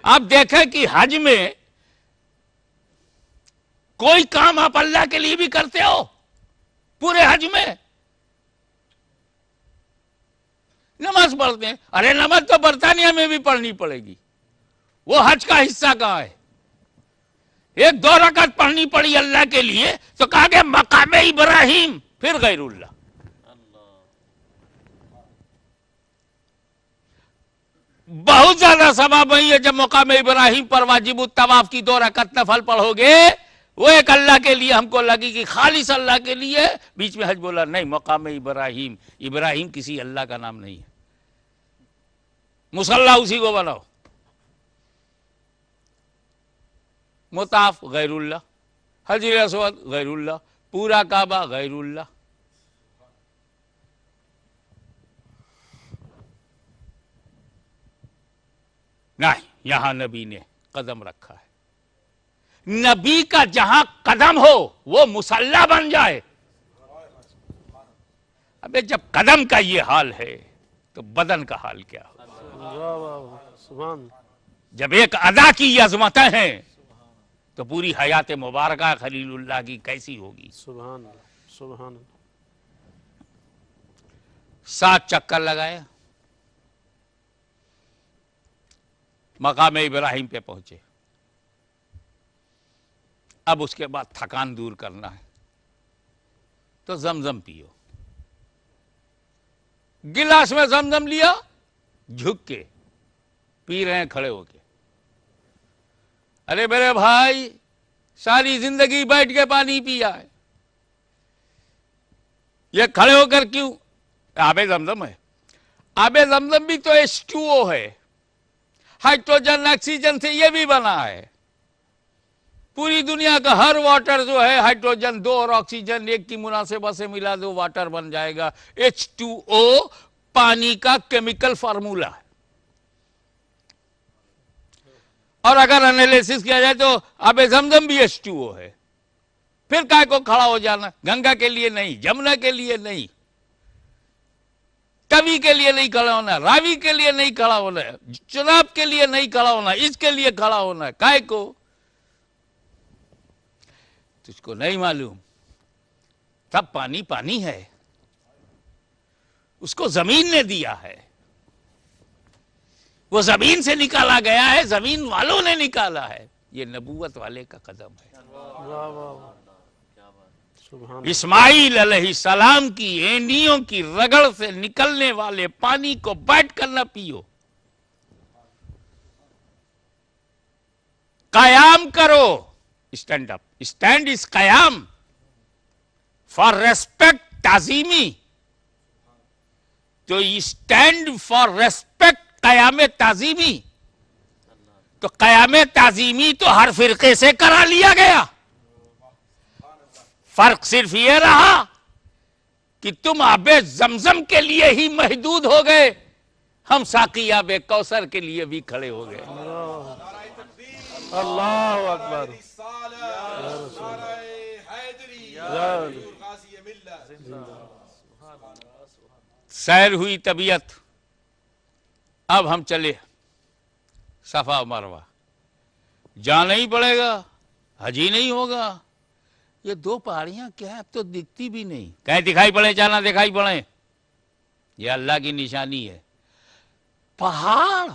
آپ دیکھیں کہ حج میں کوئی کام آپ اللہ کے لیے بھی کرتے ہو پورے حج میں؟ نماز پڑھتے ہیں، ارے نماز تو برطانیہ میں بھی پڑھنی پڑے گی، وہ حج کا حصہ کہاں ہے؟ ایک 2 رکعت پڑھنی پڑی اللہ کے لیے تو کہا کہ مقام ابراہیم، پھر غیر اللہ۔ بہت زیادہ ثواب وہی ہے جب مقام ابراہیم پر واجب الطواف کی 2 رکعت نفل پڑھو گے، وہ ایک اللہ کے لیے ہم کو لگی کہ خالص اللہ کے لیے، بیچ میں حج بولا نہیں، مقام ابراہیم، ابراہیم کسی اللہ کا نام نہیں ہے، مصلی اسی کو بناؤ۔ مطاف غیر اللہ، حجر اسود غیر اللہ، پورا کعبہ غیر اللہ۔ نہیں، یہاں نبی نے قدم رکھا ہے۔ نبی کا جہاں قدم ہو وہ مصلی بن جائے۔ ابے جب قدم کا یہ حال ہے تو بدن کا حال کیا ہو؟ واہ واہ واہ، سبحان جب ایک ادا کی عظمتیں ہیں تو پوری حیات مبارکہ خلیل اللہ کی کیسی ہوگی؟ سبحان اللہ، سبحان اللہ۔ 7 چکر لگایا، مقام ابراہیم پہ پہنچے۔ اب اس کے بعد تھکان دور کرنا ہے تو زمزم پیو۔ گلاس میں زمزم لیا، جھک کے پی رہے ہیں کھڑے ہو کے۔ ارے میرے بھائی، ساری زندگی بیٹھ کے پانی پیا ہے، یہ کھڑے ہو کر کیوں؟ آب زمزم ہے۔ آب زمزم بھی تو H2O ہے، ہائیڈروجن آکسیجن سے یہ بھی بنا ہے۔ پوری دنیا کا ہر واٹر جو ہے ہائیڈروجن 2 اور آکسیجن 1 کی مناسبت سے ملا دو واٹر بن جائے گا۔ H2O پانی کا کیمیکل فارمولا ہے، اور اگر انالیسس کیا جائے تو آب زمزم بھی H2O ہے۔ پھر کائے کو کھڑا ہو جانا؟ گنگا کے لیے نہیں، جمنا کے لیے نہیں، کبھی کے لیے نہیں کھڑا ہونا، راوی کے لیے نہیں کھڑا ہونا، چناب کے لیے نہیں کھڑا ہونا، اس کے لیے کھڑا ہونا ہے۔ کائے کو؟ تجھ کو نہیں معلوم، تب پانی پانی ہے، اس کو زمین نے دیا ہے، وہ زمین سے نکالا گیا ہے، زمین والوں نے نکالا ہے۔ یہ نبوت والے کا قدم ہے۔ واہ واہ واہ، سبحان اللہ۔ اسماعیل علیہ السلام کی اینڈیوں کی رگڑ سے نکلنے والے پانی کو بیٹھ کر نہ پیو، قیام کرو۔ اسٹینڈ اپ، اسٹینڈ از قیام، فار ریسپیکٹ تعظیمی، تو اسٹینڈ فار ریسپیکٹ قیام تعظیمی، تو قیام تعظیمی تو ہر فرقے سے کرا لیا گیا۔ فرق صرف یہ رہا کہ تم آب زمزم کے لیے ہی محدود ہو گئے، ہم ساقی آب کوثر کے لیے بھی کھڑے ہو گئے۔ اللہ اکبر۔ سیر ہوئی طبیعت، اب ہم چلے صفا و مروہ۔ جانا ہی پڑے گا، حجی نہیں ہوگا۔ یہ 2 پہاڑیاں کیا ہے؟ اب تو دکھتی بھی نہیں، کہیں دکھائی پڑے چانا دکھائی پڑے، یہ اللہ کی نشانی ہے۔ پہاڑ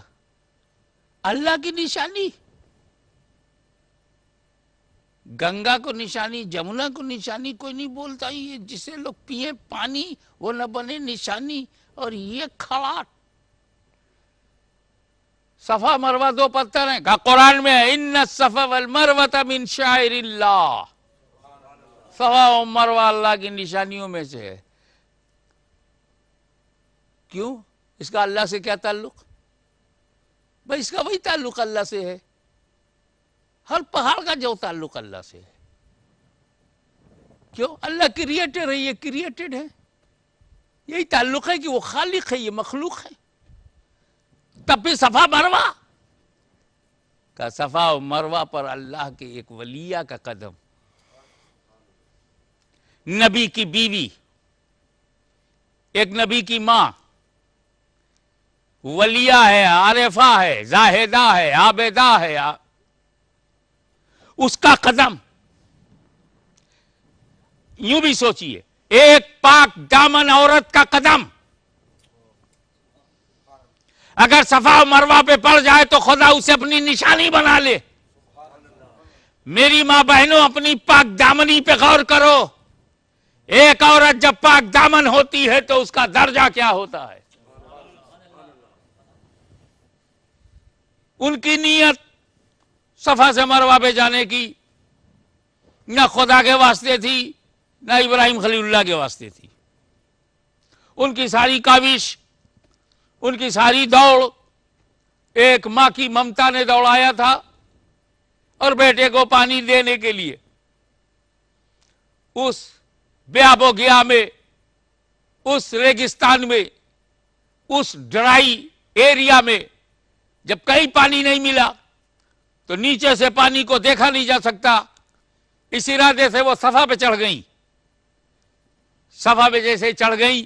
اللہ کی نشانی، گنگا کو نشانی، جمنا کو نشانی کوئی نہیں بولتا۔ یہ جسے لوگ پیئے پانی وہ نہ بنے نشانی، اور یہ کھڑا صفا مروہ 2 پتھر ہیں، کہا قرآن میں ہے ان الصفا والمروہ من شعائر اللہ، صفا و مروہ اللہ کی نشانیوں میں سے ہے۔ کیوں؟ اس کا اللہ سے کیا تعلق؟ بھائی اس کا وہی تعلق اللہ سے ہے، ہر پہاڑ کا جو تعلق اللہ سے ہے۔ کیوں؟ اللہ کریٹر ہے، یہ کریٹڈ ہے، یہی تعلق ہے کہ وہ خالق ہے، یہ مخلوق ہے۔ تب بھی صفا مروہ کا، صفا و مروہ پر اللہ کے ایک ولیہ کا قدم، نبی کی بیوی، ایک نبی کی ماں، ولیہ ہے، عارفہ ہے، زاہدہ ہے، عابدہ ہے، اس کا قدم۔ یوں بھی سوچئے، ایک پاک دامن عورت کا قدم اگر صفا و مروہ پہ پڑ جائے تو خدا اسے اپنی نشانی بنا لے۔ میری ماں بہنوں، اپنی پاک دامنی پہ غور کرو۔ ایک عورت جب پاک دامن ہوتی ہے تو اس کا درجہ کیا ہوتا ہے؟ ان کی نیت صفا سے مروہ پہ جانے کی نہ خدا کے واسطے تھی، نہ ابراہیم خلیل اللہ کے واسطے تھی۔ ان کی ساری کاوش، ان کی ساری دوڑ ایک ماں کی ممتا نے دوڑایا تھا، اور بیٹے کو پانی دینے کے لیے اس بے آب و گیا میں، اس ریگستان میں، اس ڈرائی ایریا میں جب کہیں پانی نہیں ملا تو نیچے سے پانی کو دیکھا نہیں جا سکتا، اس ارادے سے وہ صفا پہ چڑھ گئیں۔ صفا پہ جیسے چڑھ گئیں،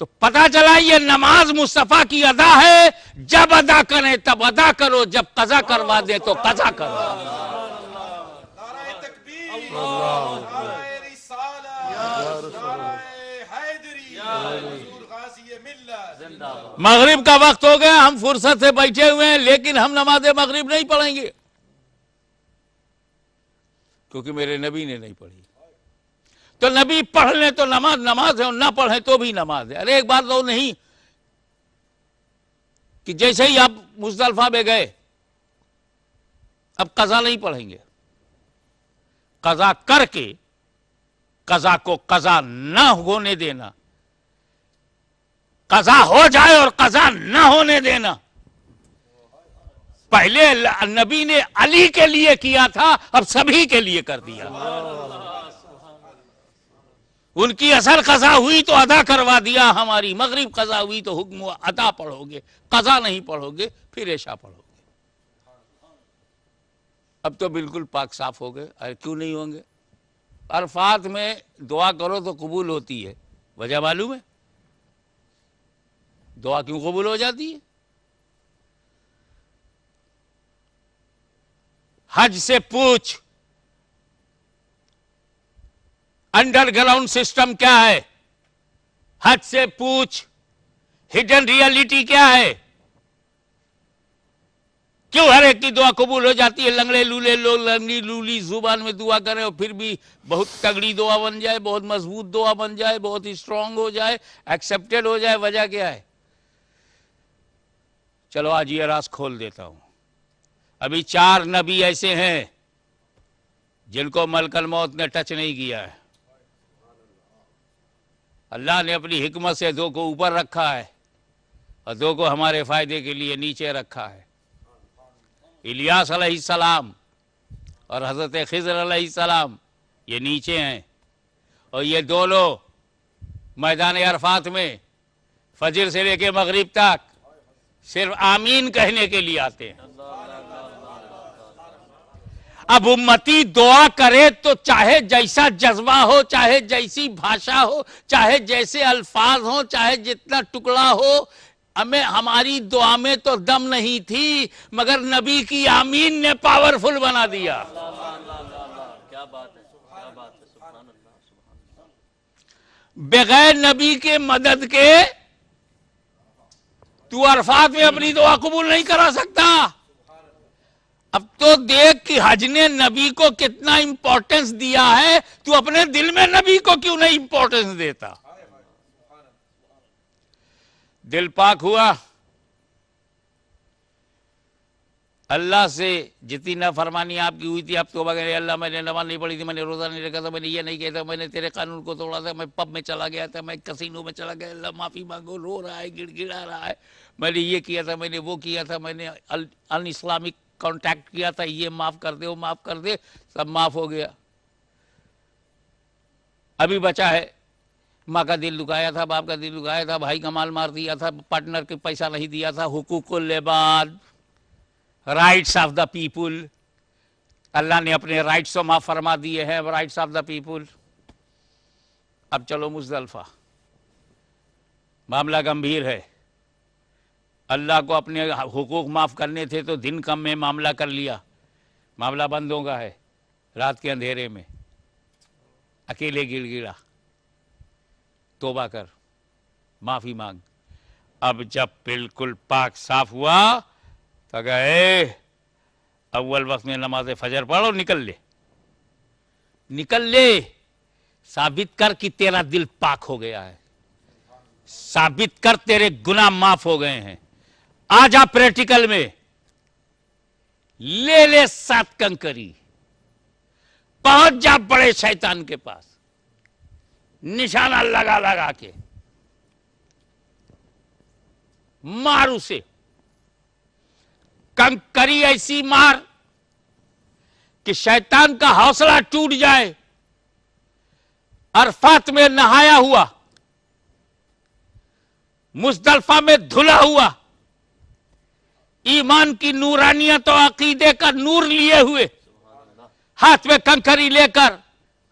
تو پتا چلا یہ نماز مصطفیٰ کی ادا ہے. جب ادا کریں تب ادا کرو, جب قضا کروا دے تو قضا کرو. نعرہ تکبیر، نعرہ رسالہ، نعرہ حیدری، حضور غازی ملت. مغرب کا وقت ہو گیا, ہم فرصت سے بیٹھے ہوئے ہیں, لیکن ہم نماز مغرب نہیں پڑھیں گے کیونکہ میرے نبی نے نہیں پڑھی. تو نبی پڑھ لیں تو نماز ہے, اور نہ پڑھیں تو بھی نماز ہے. ارے ایک بات تو نہیں کہ جیسے ہی آپ مزدلفہ میں گئے اب قضا نہیں پڑھیں گے, قضا کر کے قضا کو قضا نہ ہونے دینا, قضا ہو جائے اور قضا نہ ہونے دینا. پہلے نبی نے علی کے لیے کیا تھا, اب سبھی کے لیے کر دیا. ان کی اصل قضا ہوئی تو ادا کروا دیا, ہماری مغرب قضا ہوئی تو حکم ادا پڑھو گے, قضا نہیں پڑھو گے پھر عشاء پڑھو گے. اب تو بالکل پاک صاف ہو گئے. ارے کیوں نہیں ہوں گے؟ عرفات میں دعا کرو تو قبول ہوتی ہے, وجہ معلوم ہے دعا کیوں قبول ہو جاتی ہے؟ حج سے پوچھ انڈر گراؤنڈ سسٹم کیا ہے, حج سے پوچھ ہڈن ریئلٹی کیا ہے, کیوں ہر ایک کی دعا قبول ہو جاتی ہے؟ لنگڑے لولے لوگ لنگڑی لولی زبان میں دعا کریں اور پھر بھی بہت تگڑی دعا بن جائے, بہت مضبوط دعا بن جائے, بہت اسٹرانگ ہو جائے, ایکسیپٹڈ ہو جائے. وجہ کیا ہے؟ چلو آج یہ راز کھول دیتا ہوں. ابھی 4 نبی ایسے ہیں جن کو ملک الموت نے ٹچ نہیں کیا ہے. اللہ نے اپنی حکمت سے 2 کو اوپر رکھا ہے اور 2 کو ہمارے فائدے کے لیے نیچے رکھا ہے. الیاس علیہ السلام اور حضرت خضر علیہ السلام یہ نیچے ہیں, اور یہ دونوں میدان عرفات میں فجر سے لے کے مغرب تک صرف آمین کہنے کے لیے آتے ہیں. اب امتی دعا کرے تو چاہے جیسا جذبہ ہو, چاہے جیسی بھاشا ہو, چاہے جیسے الفاظ ہو, چاہے جتنا ٹکڑا ہو, ہماری دعا میں تو دم نہیں تھی مگر نبی کی آمین نے پاورفل بنا دیا. کیا بات ہے, کیا بات ہے, سبحان اللہ سبحان اللہ. بغیر نبی کے مدد کے تو عرفات میں اپنی دعا قبول نہیں کرا سکتا. اب تو دیکھ کہ حج نے نبی کو کتنا امپورٹنس دیا ہے, تو اپنے دل میں نبی کو کیوں نہیں امپورٹنس دیتا؟ دل پاک ہوا, اللہ سے جتنی نافرمانی آپ کی ہوئی تھی آپ توبہ کریں. اللہ میں نے نماز نہیں پڑھی تھی, میں نے روزہ نہیں رکھا تھا, میں نے یہ نہیں کیا تھا, میں نے تیرے قانون کو توڑا تھا, میں پب میں چلا گیا تھا, میں کسینو میں چلا گیا, اللہ معافی مانگو. رو رہا ہے, گڑ گڑا رہا ہے, میں نے یہ کیا تھا, میں نے وہ کیا تھا, میں نے ان اسلامک کانٹیکٹ کیا تھا, یہ معاف کر دے, وہ معاف کر دے. سب معاف ہو گیا. ابھی بچا ہے ماں کا دل دکھایا تھا, باپ کا دل دکھایا تھا, بھائی کا مال مار دیا تھا, پارٹنر کے پیسہ نہیں دیا تھا. حقوق العباد, رائٹس آف دا پیپل, اللہ نے اپنے رائٹس کو معاف فرما دیے ہیں, رائٹس آف دا پیپل. اب چلو مزدلفہ, معاملہ گمبھیر ہے. اللہ کو اپنے حقوق معاف کرنے تھے تو دن کم میں معاملہ کر لیا. معاملہ بندوں کا ہے, رات کے اندھیرے میں اکیلے گڑ گڑا. توبہ کر, معافی مانگ. اب جب بالکل پاک صاف ہوا تو گئے اول وقت میں نماز فجر پڑھو, نکل لے, نکل لے. ثابت کر کہ تیرا دل پاک ہو گیا ہے, ثابت کر تیرے گناہ معاف ہو گئے ہیں. آ جا پریکٹیکل میں, لے 7 کنکری, پہنچ جا بڑے شیطان کے پاس, نشانہ لگا کے مار اسے. کنکری ایسی مار کہ شیطان کا حوصلہ ٹوٹ جائے. عرفات میں نہایا ہوا, مزدلفہ میں دھلا ہوا, ایمان کی نورانیت و عقیدے کا نور لیے ہوئے, ہاتھ میں کنکری لے کر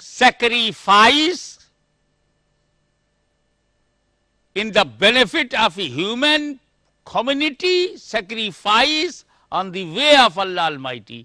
sacrifice in the benefit of a human community, sacrifice on the way of Allah Almighty।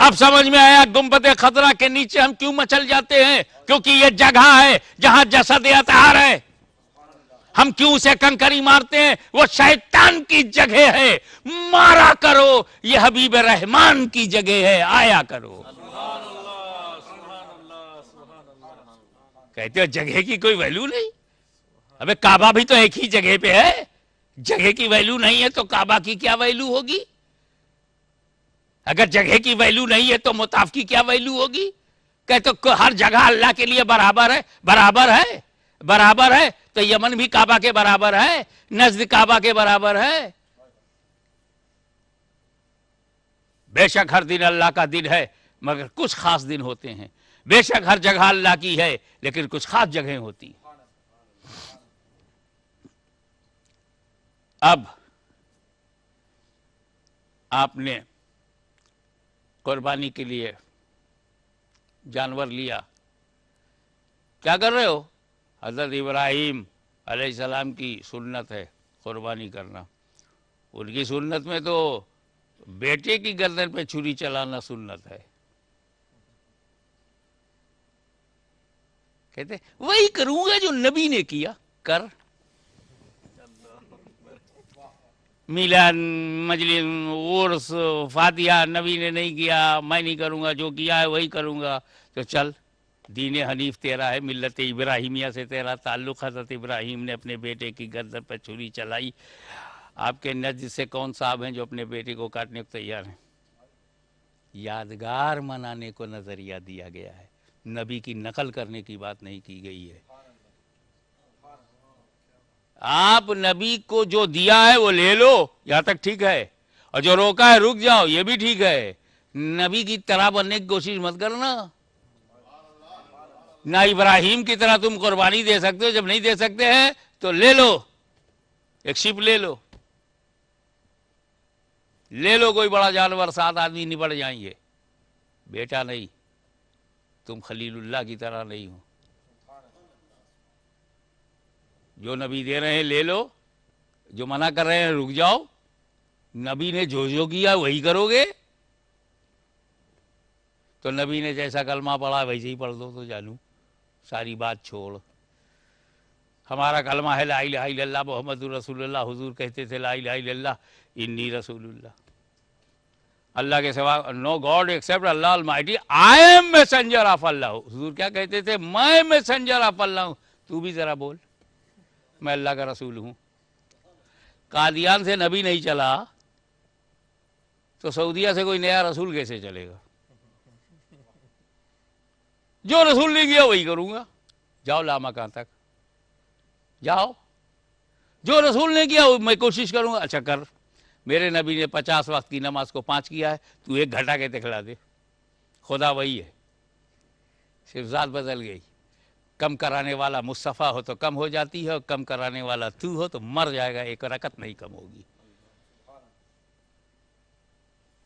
اب سمجھ میں آیا گنبد خضرا کے نیچے ہم کیوں مچل جاتے ہیں؟ کیونکہ یہ جگہ ہے جہاں جسد اطہار ہے. ہم کیوں اسے کنکری مارتے ہیں؟ وہ شیطان کی جگہ ہے، مارا کرو. یہ حبیب رحمان کی جگہ ہے، آیا کرو. کہتے ہو جگہ کی کوئی ویلیو نہیں؟ ابے کعبہ بھی تو ایک ہی جگہ پہ ہے. جگہ کی ویلیو نہیں ہے تو کعبہ کی کیا ویلیو ہوگی؟ اگر جگہ کی ویلیو نہیں ہے تو مطاف کی کیا ویلیو ہوگی؟ کہتے ہو ہر جگہ اللہ کے لیے برابر ہے. برابر ہے، برابر ہے. تو یمن بھی کعبہ کے برابر ہے، نزد کعبہ کے برابر ہے. بے شک ہر دن اللہ کا دن ہے، مگر کچھ خاص دن ہوتے ہیں. بے شک ہر جگہ اللہ کی ہے، لیکن کچھ خاص جگہیں ہوتی ہیں. اب آپ نے قربانی کے لیے جانور لیا، کیا کر رہے ہو؟ حضرت ابراہیم علیہ السلام کی سنت ہے قربانی کرنا. ان کی سنت میں تو بیٹے کی گردن پہ چھری چلانا سنت ہے. کہتے وہی کروں گا جو نبی نے کیا. کر میلاد، مجلس، عرس، فاتحہ نبی نے نہیں کیا، میں نہیں کروں گا، جو کیا ہے وہی کروں گا. تو چل، دین حنیف تیرا ہے، ملت ابراہیمیہ سے تیرا تعلق. حضرت ابراہیم نے اپنے بیٹے کی گردن پر چھری چلائی. آپ کے نجد سے کون صاحب ہیں جو اپنے بیٹے کو کاٹنے کو تیار ہیں؟ یادگار منانے کو نظریہ دیا گیا ہے، نبی کی نقل کرنے کی بات نہیں کی گئی ہے. آپ نبی کو جو دیا ہے وہ لے لو، یہاں تک ٹھیک ہے، اور جو روکا ہے رک جاؤ، یہ بھی ٹھیک ہے. نبی کی طرح بننے کی کوشش مت کرنا. نہ ابراہیم کی طرح تم قربانی دے سکتے ہو. جب نہیں دے سکتے ہیں تو لے لو، ایک شپ لے لو، لے لو کوئی بڑا جانور، 7 آدمی نبڑ جائیں گے. بیٹا نہیں، تم خلیل اللہ کی طرح نہیں ہو. جو نبی دے رہے ہیں لے لو، جو منع کر رہے ہیں رک جاؤ. نبی نے جو کیا وہی کرو گے. تو نبی نے جیسا کلمہ پڑھا ویسے ہی پڑھ دو تو جانو، ساری بات چھوڑ. ہمارا کلمہ ہے لا الہ الا اللہ محمد رسول اللہ. حضور کہتے تھے لا الہ الا اللہ انی رسول اللہ. اللہ کے سوا no God except Allah almighty, I am messenger of Allah. حضور کیا کہتے تھے؟ میں میسنجر آف اللہ ہوں. تو بھی ذرا بول، میں اللہ کا رسول ہوں. قادیان سے نبی نہیں چلا تو سعودیہ سے کوئی نیا رسول کیسے چلے گا؟ جو رسول نہیں گیا وہی کروں گا. جاؤ لامکان تک جاؤ، جو رسول نے کیا میں کوشش کروں گا. اچھا کر، میرے نبی نے 50 وقت کی نماز کو 5 کیا ہے، تو 1 گھٹا کے دکھلا دے. خدا وہی ہے، صرف ذات بدل گئی. کم کرانے والا مصطفیٰ ہو تو کم ہو جاتی ہے، اور کم کرانے والا تو ہو تو مر جائے گا، 1 رکعت نہیں کم ہوگی.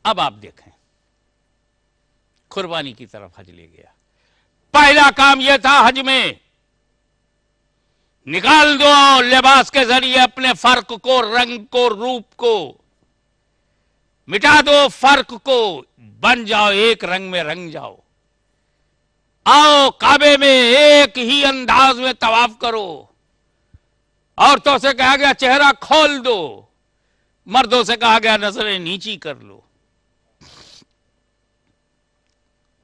اب آپ دیکھیں قربانی کی طرف حج لے گیا. پہلا کام یہ تھا حج میں، نکال دو لباس کے ذریعے اپنے فرق کو، رنگ کو، روپ کو مٹا دو. فرق کو بن جاؤ، ایک رنگ میں رنگ جاؤ. آؤ کعبے میں ایک ہی انداز میں طواف کرو. عورتوں سے کہا گیا چہرہ کھول دو، مردوں سے کہا گیا نظریں نیچی کر لو.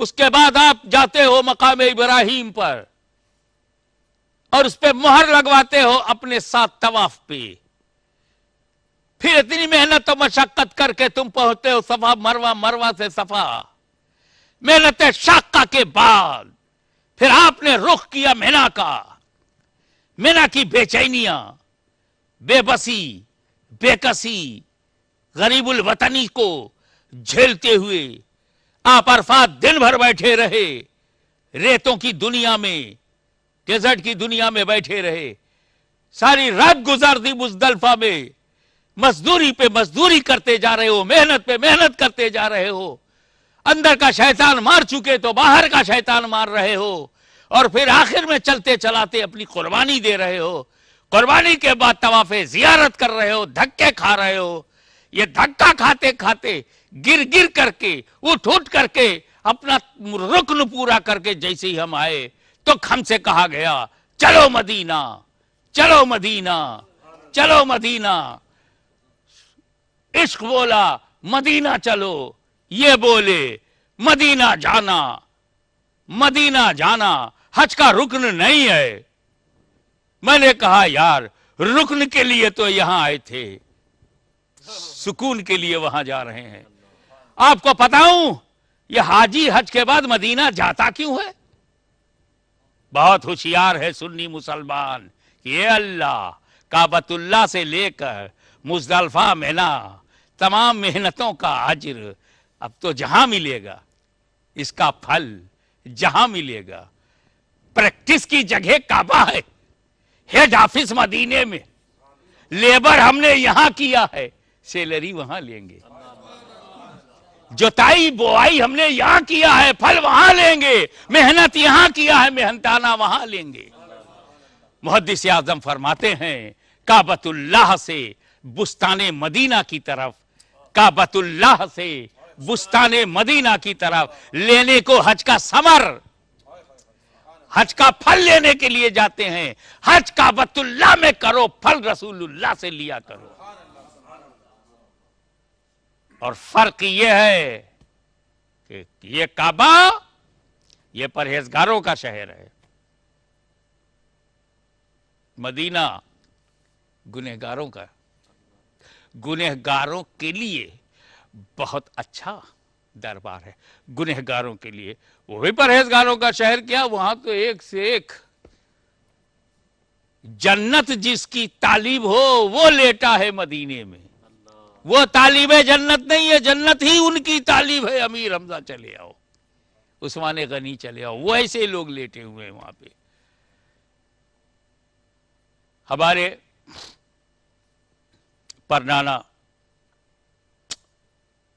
اس کے بعد آپ جاتے ہو مقام ابراہیم پر اور اس پہ مہر لگواتے ہو اپنے ساتھ طواف پہ. پھر اتنی محنت و مشقت کر کے تم پہنچتے ہو صفا مروہ، مروہ سے صفا. محنت شاقہ کے بعد پھر آپ نے رخ کیا مینا کا. مینا کی بے چینیاں، بے بسی، بے کسی، غریب الوطنی کو جھیلتے ہوئے آپ عرفات دن بھر بیٹھے رہے. ریتوں کی دنیا میں، ڈیزرٹ کی دنیا میں بیٹھے رہے. ساری رات گزار دی مزدلفہ میں، مزدوری پہ مزدوری کرتے جا رہے ہو، محنت پہ محنت کرتے جا رہے ہو. اندر کا شیطان مار چکے تو باہر کا شیطان مار رہے ہو، اور پھر آخر میں چلتے چلاتے اپنی قربانی دے رہے ہو. قربانی کے بعد طواف زیارت کر رہے ہو، دھکے کھا رہے ہو یہ دھکا کھاتے کھاتے گر گر کر کے اٹھ اٹھ کر کے اپنا رکن پورا کر کے جیسے ہی ہم آئے تو ہم سے کہا گیا چلو مدینہ، چلو مدینہ، چلو مدینہ۔ عشق بولا مدینہ چلو، یہ بولے مدینہ جانا، مدینہ جانا حج کا رکن نہیں ہے۔ میں نے کہا یار رکن کے لیے تو یہاں آئے تھے، سکون کے لیے وہاں جا رہے ہیں۔ آپ کو بتاؤں یہ حاجی حج کے بعد مدینہ جاتا کیوں ہے؟ بہت ہوشیار ہے سنی مسلمان، یہ اللہ کعبۃ اللہ سے لے کر مزدلفہ مینا تمام محنتوں کا اجر اب تو جہاں ملے گا، اس کا پھل جہاں ملے گا۔ پریکٹس کی جگہ کعبہ ہے، ہیڈ آفس مدینے میں، لیبر ہم نے یہاں کیا ہے، سیلری وہاں لیں گے۔ جوتائی بوائی ہم نے یہاں کیا ہے، پھل وہاں لیں گے۔ محنت یہاں کیا ہے، محنتانہ وہاں لیں گے۔ محدث اعظم فرماتے ہیں کعبۃ اللہ سے بستان مدینہ کی طرف، کعبۃ اللہ سے بستان مدینہ کی طرف لینے کو حج کا ثمر، حج کا پھل لینے کے لیے جاتے ہیں۔ حج کعبۃ اللہ میں کرو، پھل رسول اللہ سے لیا کرو۔ اور فرق یہ ہے کہ یہ کعبہ یہ پرہیزگاروں کا شہر ہے، مدینہ گنہگاروں کا، گنہگاروں کے لیے بہت اچھا دربار ہے۔ گنہگاروں کے لیے وہ بھی پرہیزگاروں کا شہر کیا، وہاں تو ایک سے ایک جنت جس کی طالب ہو وہ لیٹا ہے مدینے میں۔ وہ طالب جنت نہیں ہے، جنت ہی ان کی طالب ہے۔ امیر حمزہ چلے آؤ، عثمان غنی چلے آؤ، وہ ایسے لوگ لیٹے ہوئے ہیں وہاں پہ۔ ہمارے پرنانا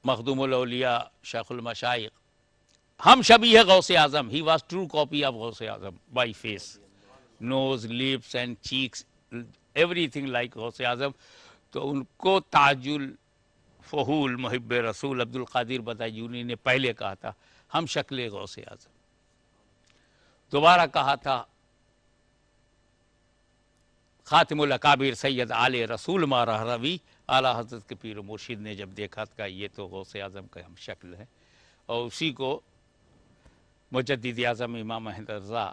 مخدوم الاولیاء شیخ المشائخ ہم شبیہ Ghaus Azam, he was true copy of Ghaus Azam by face, nose, lips and cheeks, everything like Ghaus Azam. تو ان کو تاج الفحول محب رسول عبد القادر بدایونی نے پہلے کہا تھا ہم شکل غوث اعظم، دوبارہ کہا تھا خاتم الاکابر سید آل رسول مارہ روی، اعلیٰ حضرت کے پیر و مرشد نے جب دیکھا کہ یہ تو غوث اعظم کا ہم شکل ہے، اور اسی کو مجدد اعظم امام احمد رضا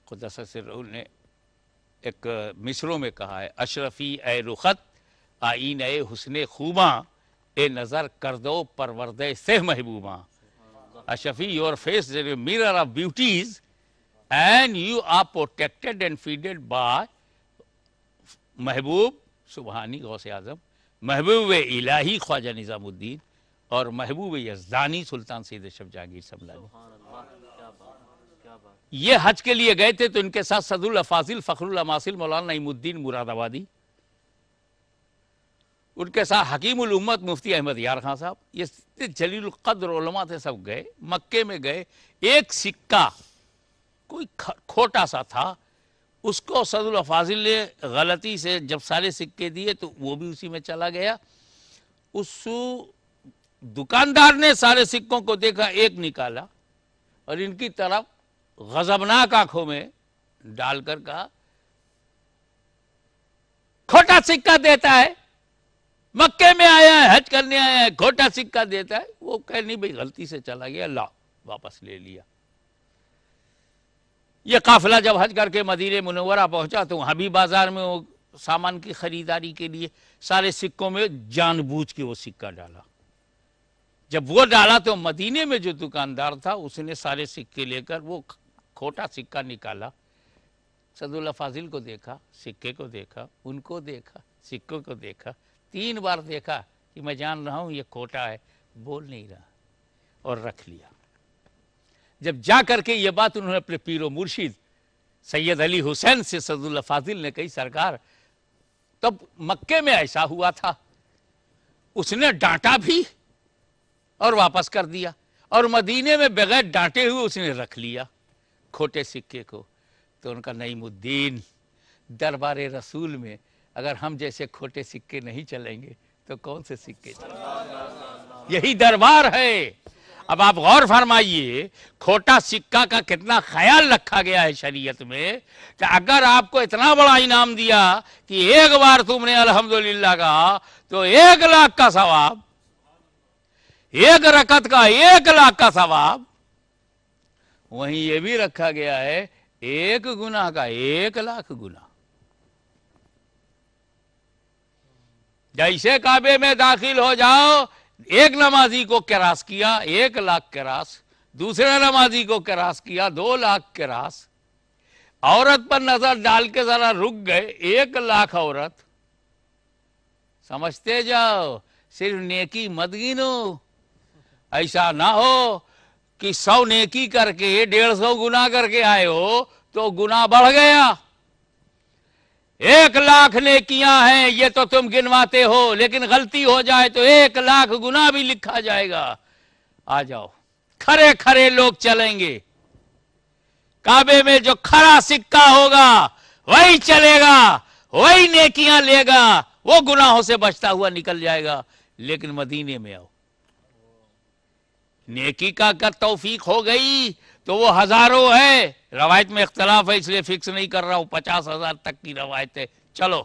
قدس سرہ نے ایک مصروں میں کہا ہے اشرفی اے رخت آئین اے حسن خوباں، اے نظر کردو پروردہ سہ محبوباں۔ Ashrafi your face is a mirror of beauties and you are protected and feeded by محبوب سبحانی غوث اعظم، محبوب الہی خواجہ نظام الدین، اور محبوب یزدانی سلطان سید اشرف جہانگیر سملانی۔ یہ حج کے لیے گئے تھے تو ان کے ساتھ صدر الافاضل فخر الاماثل مولانا نعیم الدین مراد آبادی، ان کے ساتھ حکیم الامت مفتی احمد یار خان صاحب، یہ جلیل القدر علماء تھے، سب گئے۔ مکے میں گئے، ایک سکہ کوئی کھوٹا سا تھا، اس کو صدر الافاضل نے غلطی سے جب سارے سکے دیے تو وہ بھی اسی میں چلا گیا۔ اس دکاندار نے سارے سکوں کو دیکھا، ایک نکالا اور ان کی طرف غضبناک آنکھوں میں ڈال کر کہا کھوٹا سکہ دیتا ہے، مکے میں آیا ہے، حج کرنے آیا ہے، کھوٹا سکہ دیتا ہے۔ وہ کہہ نہیں بھئی غلطی سے چلا گیا، لا واپس لے لیا۔ یہ قافلہ جب حج کر کے مدینہ منورہ پہنچا تو وہاں بھی بازار میں وہ سامان کی خریداری کے لیے سارے سکوں میں جان بوجھ کے وہ سکہ ڈالا۔ جب وہ ڈالا تو مدینے میں جو دکاندار تھا اس نے سارے سکے لے کر وہ کھوٹا سکہ نکالا، صدر الافاضل کو دیکھا، سکے کو دیکھا، ان کو دیکھا، سکوں کو دیکھا، 3 بار دیکھا کہ میں جان رہا ہوں یہ کھوٹا ہے، بول نہیں رہا اور رکھ لیا۔ جب جا کر کے یہ بات انہوں نے اپنے پیر و مرشد سید علی حسین سے صدر الافاضل نے کہی سرکار تب مکے میں ایسا ہوا تھا، اس نے ڈانٹا بھی اور واپس کر دیا، اور مدینے میں بغیر ڈانٹے ہوئے اس نے رکھ لیا کھوٹے سکے کو۔ تو ان کا نعیم الدین دربار رسول میں اگر ہم جیسے کھوٹے سکے نہیں چلیں گے تو کون سے سکے چلیں؟ یہی دربار ہے۔ اب آپ غور فرمائیے کھوٹا سکہ کا کتنا خیال رکھا گیا ہے شریعت میں، کہ اگر آپ کو اتنا بڑا انعام دیا کہ ایک بار تم نے الحمدللہ کہا تو 1,00,000 کا ثواب، 1 رکعت کا 1,00,000 کا ثواب، وہیں یہ بھی رکھا گیا ہے 1 گناہ کا 1,00,000 گناہ۔ جیسے کعبے میں داخل ہو جاؤ، ایک نمازی کو کراس کیا 1,00,000 کراس، دوسرے نمازی کو کراس کیا 2,00,000 کراس، عورت پر نظر ڈال کے ذرا رک گئے 1,00,000 عورت۔ سمجھتے جاؤ، صرف نیکی مت گنو، ایسا نہ ہو کہ 100 نیکی کر کے 150 گناہ کر کے آئے ہو تو گناہ بڑھ گیا۔ 1,00,000 نیکیاں ہیں یہ تو تم گنواتے ہو، لیکن غلطی ہو جائے تو 1,00,000 گناہ بھی لکھا جائے گا۔ آ جاؤ، کھرے کھرے لوگ چلیں گے، کعبے میں جو کھرا سکہ ہوگا وہی چلے گا، وہی نیکیاں لے گا، وہ گناہوں سے بچتا ہوا نکل جائے گا۔ لیکن مدینے میں آؤ، نیکی کا اگر توفیق ہو گئی تو وہ ہزاروں ہے، روایت میں اختلاف ہے اس لیے فکس نہیں کر رہا ہوں، 50,000 تک کی روایت ہے۔ چلو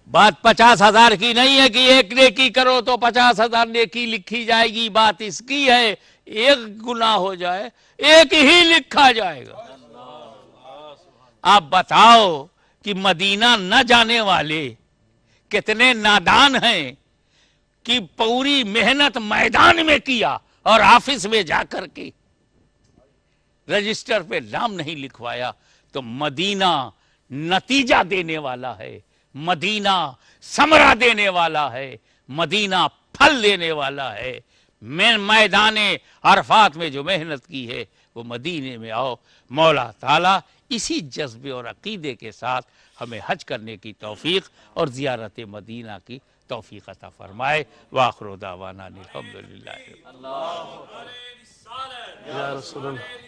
بات 50,000 کی نہیں ہے کہ ایک نیکی کرو تو 50,000 نیکی لکھی جائے گی، بات اس کی ہے 1 گناہ ہو جائے 1 ہی لکھا جائے گا۔ آپ بتاؤ کہ مدینہ نہ جانے والے کتنے نادان ہیں کہ پوری محنت میدان میں کیا اور آفس میں جا کر کے رجسٹر پہ نام نہیں لکھوایا۔ تو مدینہ نتیجہ دینے والا ہے، مدینہ ثمرہ دینے والا ہے، مدینہ پھل دینے والا ہے۔ میدان عرفات میں جو محنت کی ہے وہ مدینے میں آؤ۔ مولا تعالیٰ اسی جذبے اور عقیدے کے ساتھ ہمیں حج کرنے کی توفیق اور زیارت مدینہ کی توفیق عطا فرمائے۔ وآخر دعوانا الحمدللہ۔ یا رسول اللہ۔